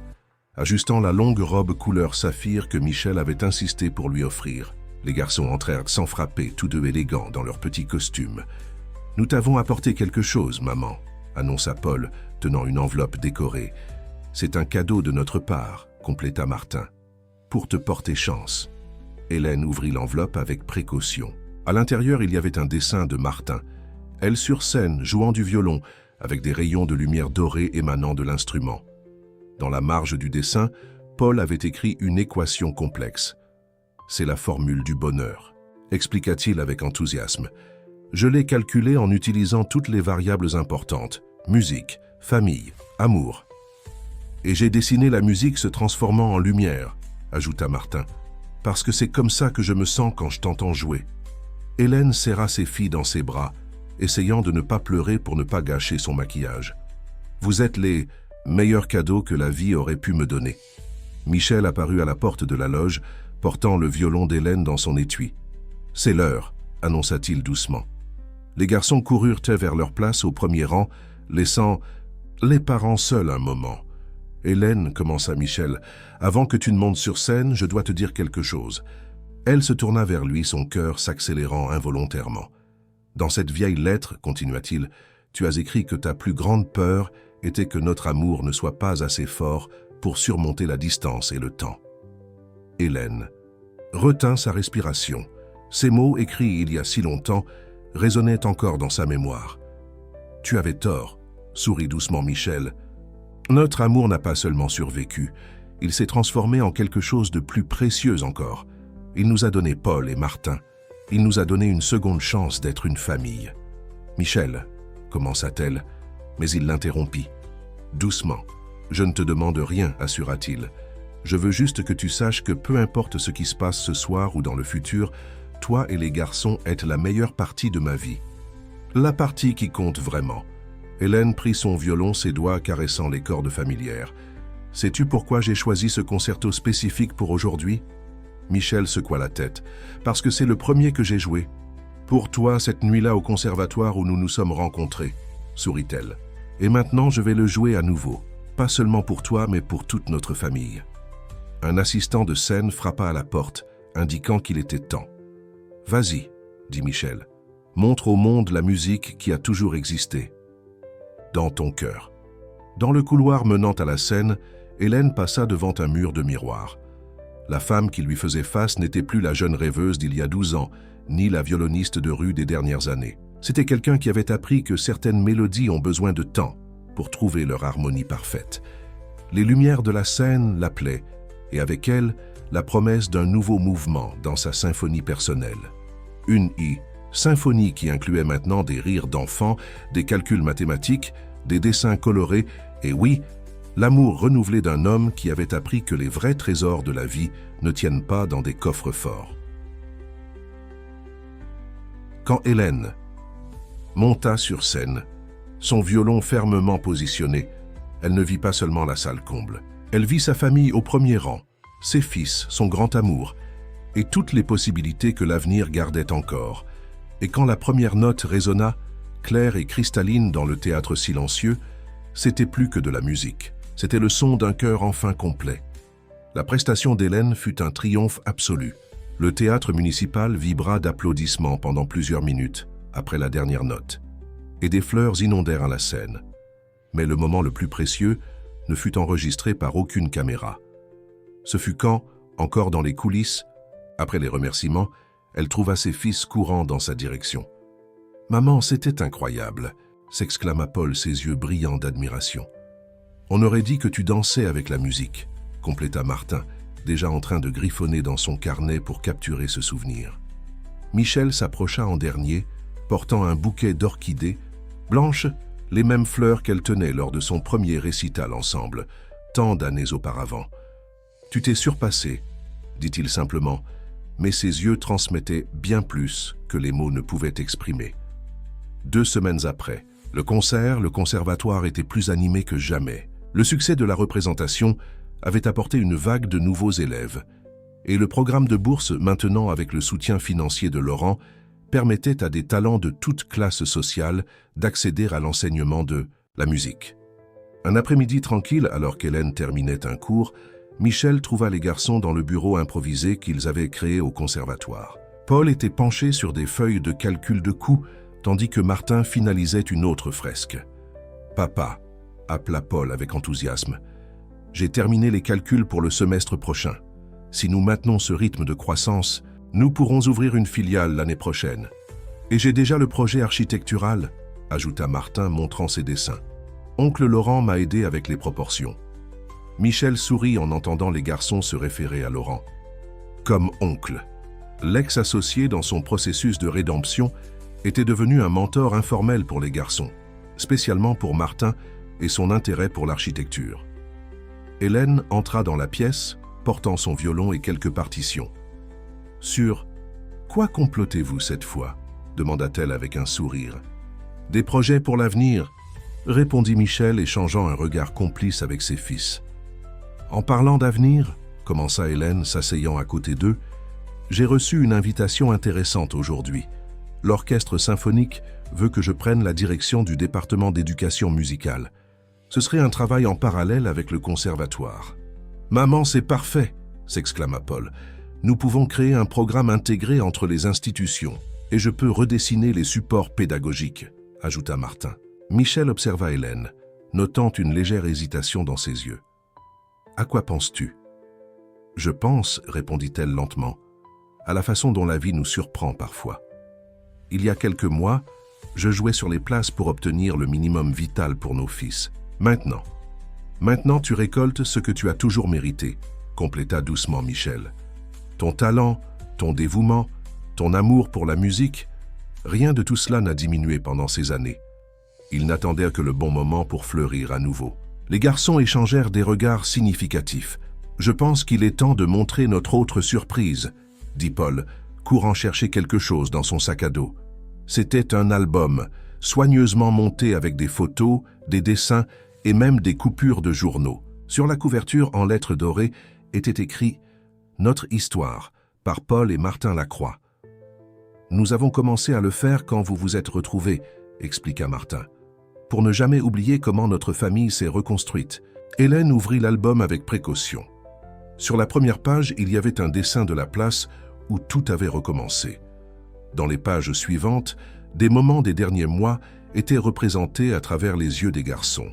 ajustant la longue robe couleur saphir que Michel avait insisté pour lui offrir. Les garçons entrèrent sans frapper, tous deux élégants dans leurs petits costumes. « Nous t'avons apporté quelque chose, maman », annonça Paul, tenant une enveloppe décorée. « C'est un cadeau de notre part », compléta Martin. « Pour te porter chance. » Hélène ouvrit l'enveloppe avec précaution. À l'intérieur, il y avait un dessin de Martin. Elle sur scène, jouant du violon, avec des rayons de lumière dorée émanant de l'instrument. Dans la marge du dessin, Paul avait écrit une équation complexe. « C'est la formule du bonheur », expliqua-t-il avec enthousiasme. « Je l'ai calculée en utilisant toutes les variables importantes, musique, famille, amour. Et j'ai dessiné la musique se transformant en lumière, » ajouta Martin, « parce que c'est comme ça que je me sens quand je t'entends jouer. » Hélène serra ses filles dans ses bras, essayant de ne pas pleurer pour ne pas gâcher son maquillage. « Vous êtes les meilleurs cadeaux que la vie aurait pu me donner. » Michel apparut à la porte de la loge, portant le violon d'Hélène dans son étui. « C'est l'heure, » annonça-t-il doucement. Les garçons coururent vers leur place au premier rang, laissant les parents seuls un moment. « Hélène, » commença Michel, « avant que tu ne montes sur scène, je dois te dire quelque chose. » Elle se tourna vers lui, son cœur s'accélérant involontairement. « Dans cette vieille lettre, continua-t-il, tu as écrit que ta plus grande peur était que notre amour ne soit pas assez fort pour surmonter la distance et le temps. Hélène retint sa respiration. Ces mots, écrits il y a si longtemps, résonnaient encore dans sa mémoire. « Tu avais tort », sourit doucement Michel. « Notre amour n'a pas seulement survécu, il s'est transformé en quelque chose de plus précieux encore. Il nous a donné Paul et Martin. Il nous a donné une seconde chance d'être une famille. » « Michel, » commença-t-elle, mais il l'interrompit. « Doucement. Je ne te demande rien, assura-t-il. Je veux juste que tu saches que peu importe ce qui se passe ce soir ou dans le futur, toi et les garçons êtes la meilleure partie de ma vie. La partie qui compte vraiment. » Hélène prit son violon, ses doigts caressant les cordes familières. « Sais-tu pourquoi j'ai choisi ce concerto spécifique pour aujourd'hui » Michel secoua la tête. « Parce que c'est le premier que j'ai joué. Pour toi, cette nuit-là au conservatoire où nous nous sommes rencontrés, » sourit-elle. « Et maintenant, je vais le jouer à nouveau. Pas seulement pour toi, mais pour toute notre famille. » Un assistant de scène frappa à la porte, indiquant qu'il était temps. « Vas-y, » dit Michel. « Montre au monde la musique qui a toujours existé. Dans ton cœur. » Dans le couloir menant à la scène, Hélène passa devant un mur de miroirs. La femme qui lui faisait face n'était plus la jeune rêveuse d'il y a 12 ans, ni la violoniste de rue des dernières années. C'était quelqu'un qui avait appris que certaines mélodies ont besoin de temps pour trouver leur harmonie parfaite. Les lumières de la scène l'appelaient, et avec elles, la promesse d'un nouveau mouvement dans sa symphonie personnelle. Une symphonie qui incluait maintenant des rires d'enfants, des calculs mathématiques, des dessins colorés, et oui, l'amour renouvelé d'un homme qui avait appris que les vrais trésors de la vie ne tiennent pas dans des coffres forts. Quand Hélène monta sur scène, son violon fermement positionné, elle ne vit pas seulement la salle comble. Elle vit sa famille au premier rang, ses fils, son grand amour, et toutes les possibilités que l'avenir gardait encore. Et quand la première note résonna, claire et cristalline dans le théâtre silencieux, c'était plus que de la musique. C'était le son d'un cœur enfin complet. La prestation d'Hélène fut un triomphe absolu. Le théâtre municipal vibra d'applaudissements pendant plusieurs minutes, après la dernière note, et des fleurs inondèrent la scène. Mais le moment le plus précieux ne fut enregistré par aucune caméra. Ce fut quand, encore dans les coulisses, après les remerciements, elle trouva ses fils courant dans sa direction. « Maman, c'était incroyable !» s'exclama Paul, ses yeux brillants d'admiration. « On aurait dit que tu dansais avec la musique », compléta Martin, déjà en train de griffonner dans son carnet pour capturer ce souvenir. Michel s'approcha en dernier, portant un bouquet d'orchidées, blanches, les mêmes fleurs qu'elle tenait lors de son premier récital ensemble, tant d'années auparavant. « Tu t'es surpassé », dit-il simplement, mais ses yeux transmettaient bien plus que les mots ne pouvaient exprimer. 2 semaines après, le conservatoire était plus animé que jamais. Le succès de la représentation avait apporté une vague de nouveaux élèves, et le programme de bourse, maintenant avec le soutien financier de Laurent, permettait à des talents de toute classe sociale d'accéder à l'enseignement de la musique. Un après-midi tranquille, alors qu'Hélène terminait un cours, Michel trouva les garçons dans le bureau improvisé qu'ils avaient créé au conservatoire. Paul était penché sur des feuilles de calcul de coûts, tandis que Martin finalisait une autre fresque. « Papa », appela Paul avec enthousiasme, « j'ai terminé les calculs pour le semestre prochain. Si nous maintenons ce rythme de croissance, nous pourrons ouvrir une filiale l'année prochaine. Et j'ai déjà le projet architectural, » ajouta Martin, montrant ses dessins. « Oncle Laurent m'a aidé avec les proportions. » Michel sourit en entendant les garçons se référer à Laurent. Comme oncle. L'ex-associé dans son processus de rédemption était devenu un mentor informel pour les garçons, spécialement pour Martin et son intérêt pour l'architecture. Hélène entra dans la pièce, portant son violon et quelques partitions. « Sur quoi complotez-vous cette fois ?» demanda-t-elle avec un sourire. « Des projets pour l'avenir » répondit Michel, échangeant un regard complice avec ses fils. « En parlant d'avenir, » commença Hélène, s'asseyant à côté d'eux, « j'ai reçu une invitation intéressante aujourd'hui. L'orchestre symphonique veut que je prenne la direction du département d'éducation musicale. Ce serait un travail en parallèle avec le conservatoire. »« Maman, c'est parfait !» s'exclama Paul. « Nous pouvons créer un programme intégré entre les institutions et je peux redessiner les supports pédagogiques, » ajouta Martin. Michel observa Hélène, notant une légère hésitation dans ses yeux. « À quoi penses-tu » ? « Je pense, répondit-elle lentement, à la façon dont la vie nous surprend parfois. Il y a quelques mois, je jouais sur les places pour obtenir le minimum vital pour nos fils. Maintenant tu récoltes ce que tu as toujours mérité, compléta doucement Michel. Ton talent, ton dévouement, ton amour pour la musique, rien de tout cela n'a diminué pendant ces années. Ils n'attendaient que le bon moment pour fleurir à nouveau. Les garçons échangèrent des regards significatifs. « Je pense qu'il est temps de montrer notre autre surprise », dit Paul, courant chercher quelque chose dans son sac à dos. C'était un album, soigneusement monté avec des photos, des dessins et même des coupures de journaux. Sur la couverture, en lettres dorées, était écrit « Notre histoire » par Paul et Martin Lacroix. « Nous avons commencé à le faire quand vous vous êtes retrouvés », expliqua Martin, « pour ne jamais oublier comment notre famille s'est reconstruite. » Hélène ouvrit l'album avec précaution. Sur la première page, il y avait un dessin de la place où tout avait recommencé. Dans les pages suivantes, des moments des derniers mois étaient représentés à travers les yeux des garçons.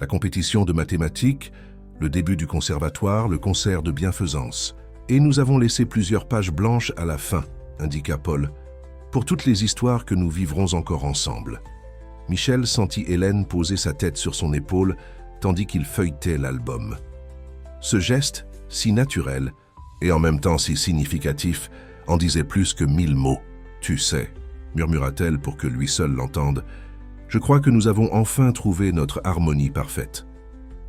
La compétition de mathématiques, le début du conservatoire, le concert de bienfaisance. Et nous avons laissé plusieurs pages blanches à la fin, indiqua Paul, pour toutes les histoires que nous vivrons encore ensemble. Michel sentit Hélène poser sa tête sur son épaule tandis qu'il feuilletait l'album. Ce geste, si naturel et en même temps si significatif, en disait plus que 1000 mots. « Tu sais », murmura-t-elle pour que lui seul l'entende, « je crois que nous avons enfin trouvé notre harmonie parfaite. »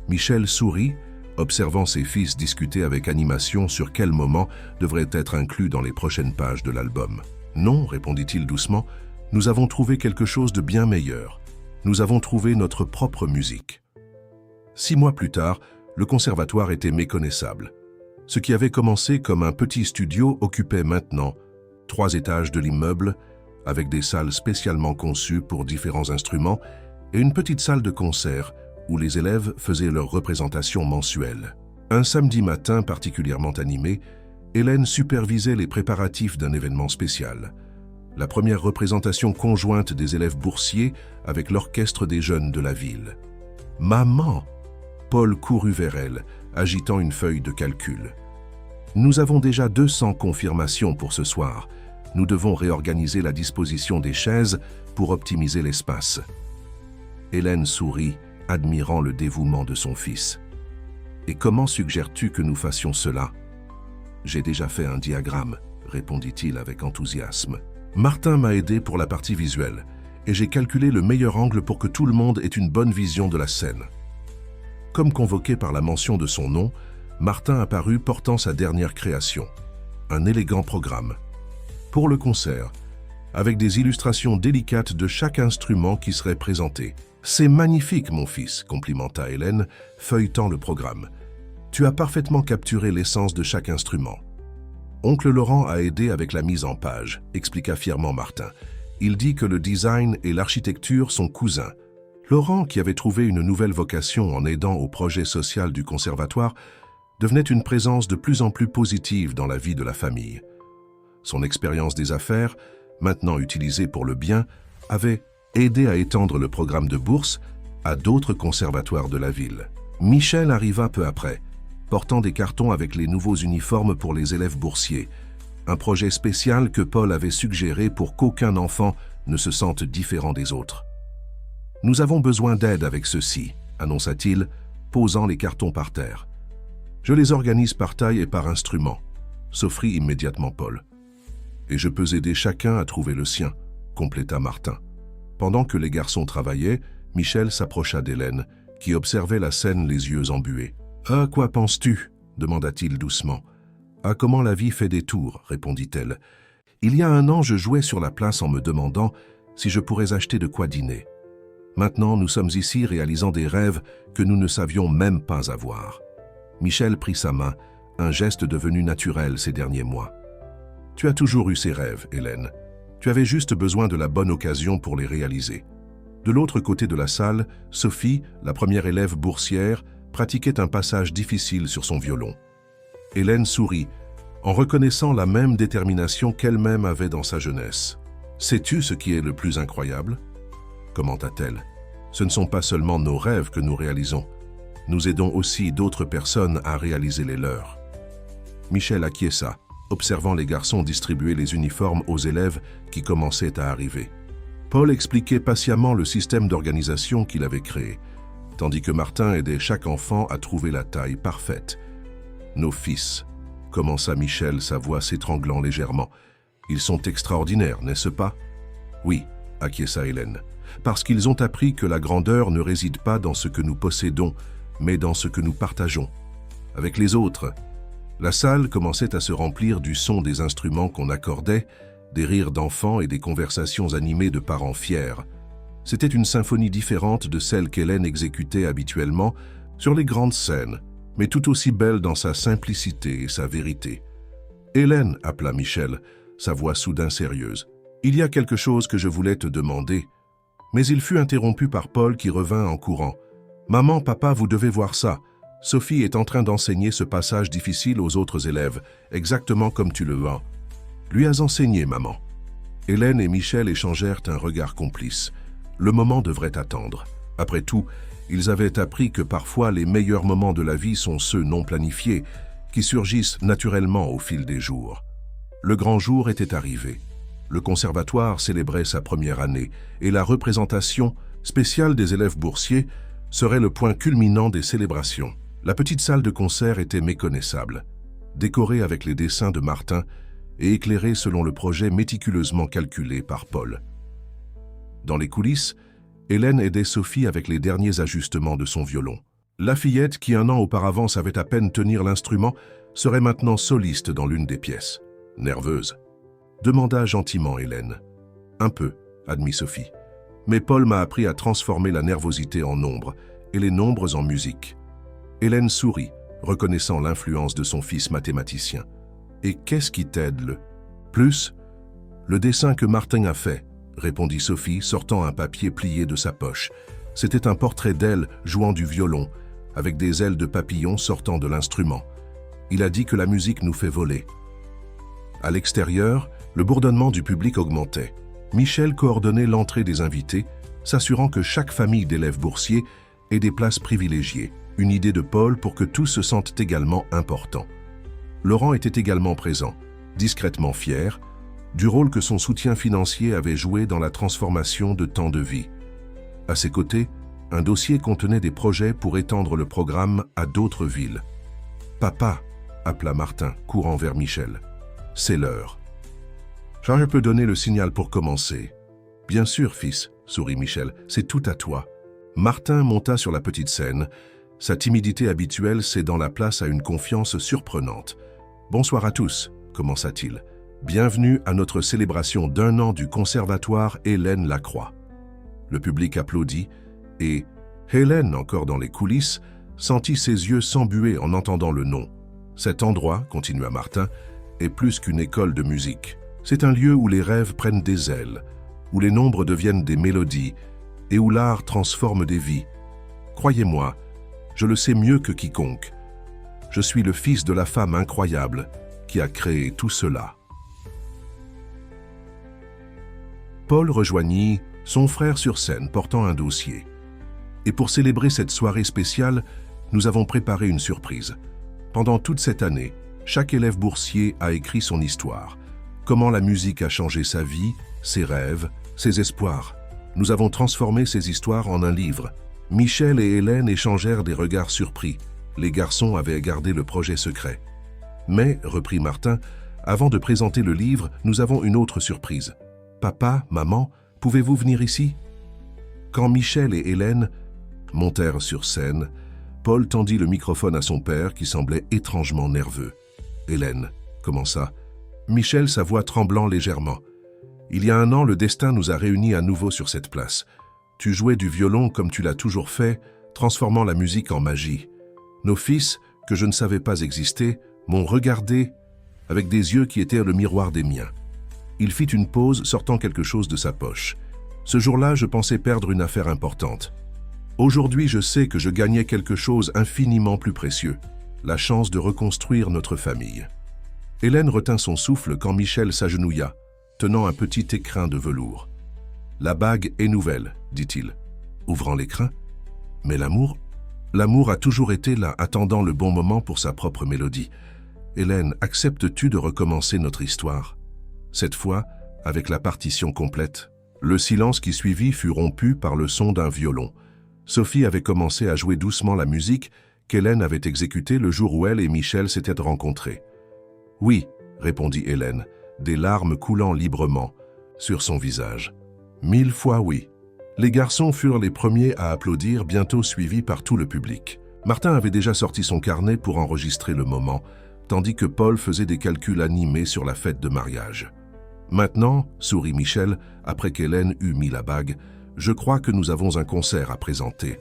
Michel sourit, observant ses fils discuter avec animation sur quel moment devrait être inclus dans les prochaines pages de l'album. « Non, répondit-il doucement, nous avons trouvé quelque chose de bien meilleur. Nous avons trouvé notre propre musique. » 6 mois plus tard, le conservatoire était méconnaissable. Ce qui avait commencé comme un petit studio occupait maintenant 3 étages de l'immeuble, avec des salles spécialement conçues pour différents instruments et une petite salle de concert où les élèves faisaient leurs représentations mensuelles. Un samedi matin particulièrement animé, Hélène supervisait les préparatifs d'un événement spécial. La première représentation conjointe des élèves boursiers avec l'orchestre des jeunes de la ville. « Maman !» Paul courut vers elle, agitant une feuille de calcul. « Nous avons déjà 200 confirmations pour ce soir. Nous devons réorganiser la disposition des chaises pour optimiser l'espace. » Hélène sourit, admirant le dévouement de son fils. « Et comment suggères-tu que nous fassions cela ?»« J'ai déjà fait un diagramme, » répondit-il avec enthousiasme. « Martin m'a aidé pour la partie visuelle, et j'ai calculé le meilleur angle pour que tout le monde ait une bonne vision de la scène. » Comme convoqué par la mention de son nom, Martin apparut portant sa dernière création, un élégant programme. Pour le concert, avec des illustrations délicates de chaque instrument qui serait présenté. « C'est magnifique, mon fils », complimenta Hélène, feuilletant le programme. « Tu as parfaitement capturé l'essence de chaque instrument. » Oncle Laurent a aidé avec la mise en page, expliqua fièrement Martin. Il dit que le design et l'architecture sont cousins. Laurent, qui avait trouvé une nouvelle vocation en aidant au projet social du conservatoire, devenait une présence de plus en plus positive dans la vie de la famille. Son expérience des affaires, maintenant utilisée pour le bien, avait aidé à étendre le programme de bourse à d'autres conservatoires de la ville. Michel arriva peu après, portant des cartons avec les nouveaux uniformes pour les élèves boursiers, un projet spécial que Paul avait suggéré pour qu'aucun enfant ne se sente différent des autres. « Nous avons besoin d'aide avec ceci », annonça-t-il, posant les cartons par terre. « Je les organise par taille et par instrument », s'offrit immédiatement Paul. « Et je peux aider chacun à trouver le sien », compléta Martin. Pendant que les garçons travaillaient, Michel s'approcha d'Hélène, qui observait la scène les yeux embués. « À quoi penses-tu » demanda-t-il doucement. « À comment la vie fait des tours » répondit-elle. « Il y a un an, je jouais sur la place en me demandant si je pourrais acheter de quoi dîner. Maintenant, nous sommes ici réalisant des rêves que nous ne savions même pas avoir. » Michel prit sa main, un geste devenu naturel ces derniers mois. « Tu as toujours eu ces rêves, Hélène. Tu avais juste besoin de la bonne occasion pour les réaliser. » De l'autre côté de la salle, Sophie, la première élève boursière, pratiquait un passage difficile sur son violon. Hélène sourit, en reconnaissant la même détermination qu'elle-même avait dans sa jeunesse. « Sais-tu ce qui est le plus incroyable ?» commenta-t-elle. Ce ne sont pas seulement nos rêves que nous réalisons. Nous aidons aussi d'autres personnes à réaliser les leurs. Michel acquiesça, observant les garçons distribuer les uniformes aux élèves qui commençaient à arriver. Paul expliquait patiemment le système d'organisation qu'il avait créé, tandis que Martin aidait chaque enfant à trouver la taille parfaite. « Nos fils », commença Michel, sa voix s'étranglant légèrement. « Ils sont extraordinaires, n'est-ce pas ?»« Oui », acquiesça Hélène, « parce qu'ils ont appris que la grandeur ne réside pas dans ce que nous possédons, mais dans ce que nous partageons. Avec les autres. » La salle commençait à se remplir du son des instruments qu'on accordait, des rires d'enfants et des conversations animées de parents fiers. C'était une symphonie différente de celle qu'Hélène exécutait habituellement sur les grandes scènes, mais tout aussi belle dans sa simplicité et sa vérité. « Hélène » appela Michel, sa voix soudain sérieuse. « Il y a quelque chose que je voulais te demander. » Mais il fut interrompu par Paul qui revint en courant. « Maman, papa, vous devez voir ça. Sophie est en train d'enseigner ce passage difficile aux autres élèves, exactement comme tu le veux. Lui as enseigné, maman. » Hélène et Michel échangèrent un regard complice. Le moment devrait attendre. Après tout, ils avaient appris que parfois les meilleurs moments de la vie sont ceux non planifiés, qui surgissent naturellement au fil des jours. Le grand jour était arrivé. Le conservatoire célébrait sa première année et la représentation spéciale des élèves boursiers serait le point culminant des célébrations. La petite salle de concert était méconnaissable, décorée avec les dessins de Martin et éclairée selon le projet méticuleusement calculé par Paul. Dans les coulisses, Hélène aidait Sophie avec les derniers ajustements de son violon. La fillette, qui un an auparavant savait à peine tenir l'instrument, serait maintenant soliste dans l'une des pièces. Nerveuse, demanda gentiment Hélène. « Un peu », admit Sophie. Mais Paul m'a appris à transformer la nervosité en nombres et les nombres en musique. Hélène sourit, reconnaissant l'influence de son fils mathématicien. « Et qu'est-ce qui t'aide, le plus ?»« Le dessin que Martin a fait, » répondit Sophie, sortant un papier plié de sa poche. C'était un portrait d'elle jouant du violon, avec des ailes de papillon sortant de l'instrument. Il a dit que la musique nous fait voler. À l'extérieur, le bourdonnement du public augmentait. Michel coordonnait l'entrée des invités, s'assurant que chaque famille d'élèves boursiers ait des places privilégiées, une idée de Paul pour que tous se sentent également importants. Laurent était également présent, discrètement fier, du rôle que son soutien financier avait joué dans la transformation de tant de vies. À ses côtés, un dossier contenait des projets pour étendre le programme à d'autres villes. « Papa » appela Martin, courant vers Michel. « C'est l'heure. »« Je peux donner le signal pour commencer. »« Bien sûr, fils, » sourit Michel, « c'est tout à toi. » Martin monta sur la petite scène. Sa timidité habituelle cédant la place à une confiance surprenante. « Bonsoir à tous » commença-t-il. « Bienvenue à notre célébration d'1 an du conservatoire Hélène Lacroix. » Le public applaudit et Hélène, encore dans les coulisses, sentit ses yeux s'embuer en entendant le nom. « Cet endroit, » continua Martin, « est plus qu'une école de musique. C'est un lieu où les rêves prennent des ailes, où les nombres deviennent des mélodies et où l'art transforme des vies. Croyez-moi, je le sais mieux que quiconque. Je suis le fils de la femme incroyable qui a créé tout cela. » Paul rejoignit son frère sur scène portant un dossier. Et pour célébrer cette soirée spéciale, nous avons préparé une surprise. Pendant toute cette année, chaque élève boursier a écrit son histoire. Comment la musique a changé sa vie, ses rêves, ses espoirs. Nous avons transformé ces histoires en un livre. Michel et Hélène échangèrent des regards surpris. Les garçons avaient gardé le projet secret. Mais, reprit Martin, avant de présenter le livre, nous avons une autre surprise. Papa, maman, pouvez-vous venir ici? Quand Michel et Hélène montèrent sur scène, Paul tendit le microphone à son père qui semblait étrangement nerveux. Hélène commença. Michel, sa voix tremblant légèrement. Il y a 1 an, le destin nous a réunis à nouveau sur cette place. Tu jouais du violon comme tu l'as toujours fait, transformant la musique en magie. Nos fils, que je ne savais pas exister, m'ont regardé avec des yeux qui étaient le miroir des miens. Il fit une pause, sortant quelque chose de sa poche. Ce jour-là, je pensais perdre une affaire importante. Aujourd'hui, je sais que je gagnais quelque chose infiniment plus précieux, la chance de reconstruire notre famille. Hélène retint son souffle quand Michel s'agenouilla, tenant un petit écrin de velours. « La bague est nouvelle, dit-il. ouvrant l'écrin. Mais l'amour a toujours été là, attendant le bon moment pour sa propre mélodie. Hélène, acceptes-tu de recommencer notre histoire? Cette fois, avec la partition complète. Le silence qui suivit fut rompu par le son d'un violon. Sophie avait commencé à jouer doucement la musique qu'Hélène avait exécutée le jour où elle et Michel s'étaient rencontrés. « Oui », répondit Hélène, des larmes coulant librement sur son visage. « 1000 fois oui ». Les garçons furent les premiers à applaudir, bientôt suivis par tout le public. Martin avait déjà sorti son carnet pour enregistrer le moment, tandis que Paul faisait des calculs animés sur la fête de mariage. « Maintenant, sourit Michel, après qu'Hélène eut mis la bague, je crois que nous avons un concert à présenter. »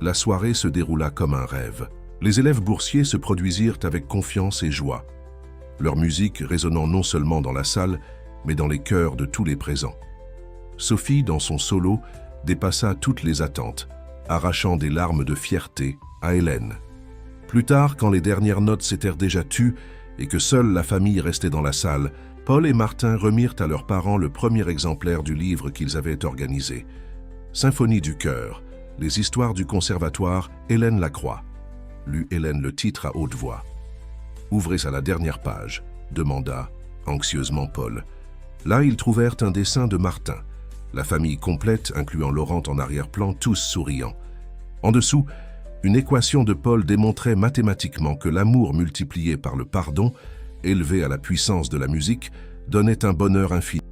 La soirée se déroula comme un rêve. Les élèves boursiers se produisirent avec confiance et joie, leur musique résonnant non seulement dans la salle, mais dans les cœurs de tous les présents. Sophie, dans son solo, dépassa toutes les attentes, arrachant des larmes de fierté à Hélène. Plus tard, quand les dernières notes s'étaient déjà tues et que seule la famille restait dans la salle, Paul et Martin remirent à leurs parents le premier exemplaire du livre qu'ils avaient organisé. Symphonie du cœur, les histoires du conservatoire, Hélène Lacroix. Lut Hélène le titre à haute voix. « Ouvrez à la dernière page », demanda anxieusement Paul. Là, ils trouvèrent un dessin de Martin. La famille complète, incluant Laurent en arrière-plan, tous souriants. En dessous, une équation de Paul démontrait mathématiquement que l'amour multiplié par le pardon, élevé à la puissance de la musique, donnait un bonheur infini.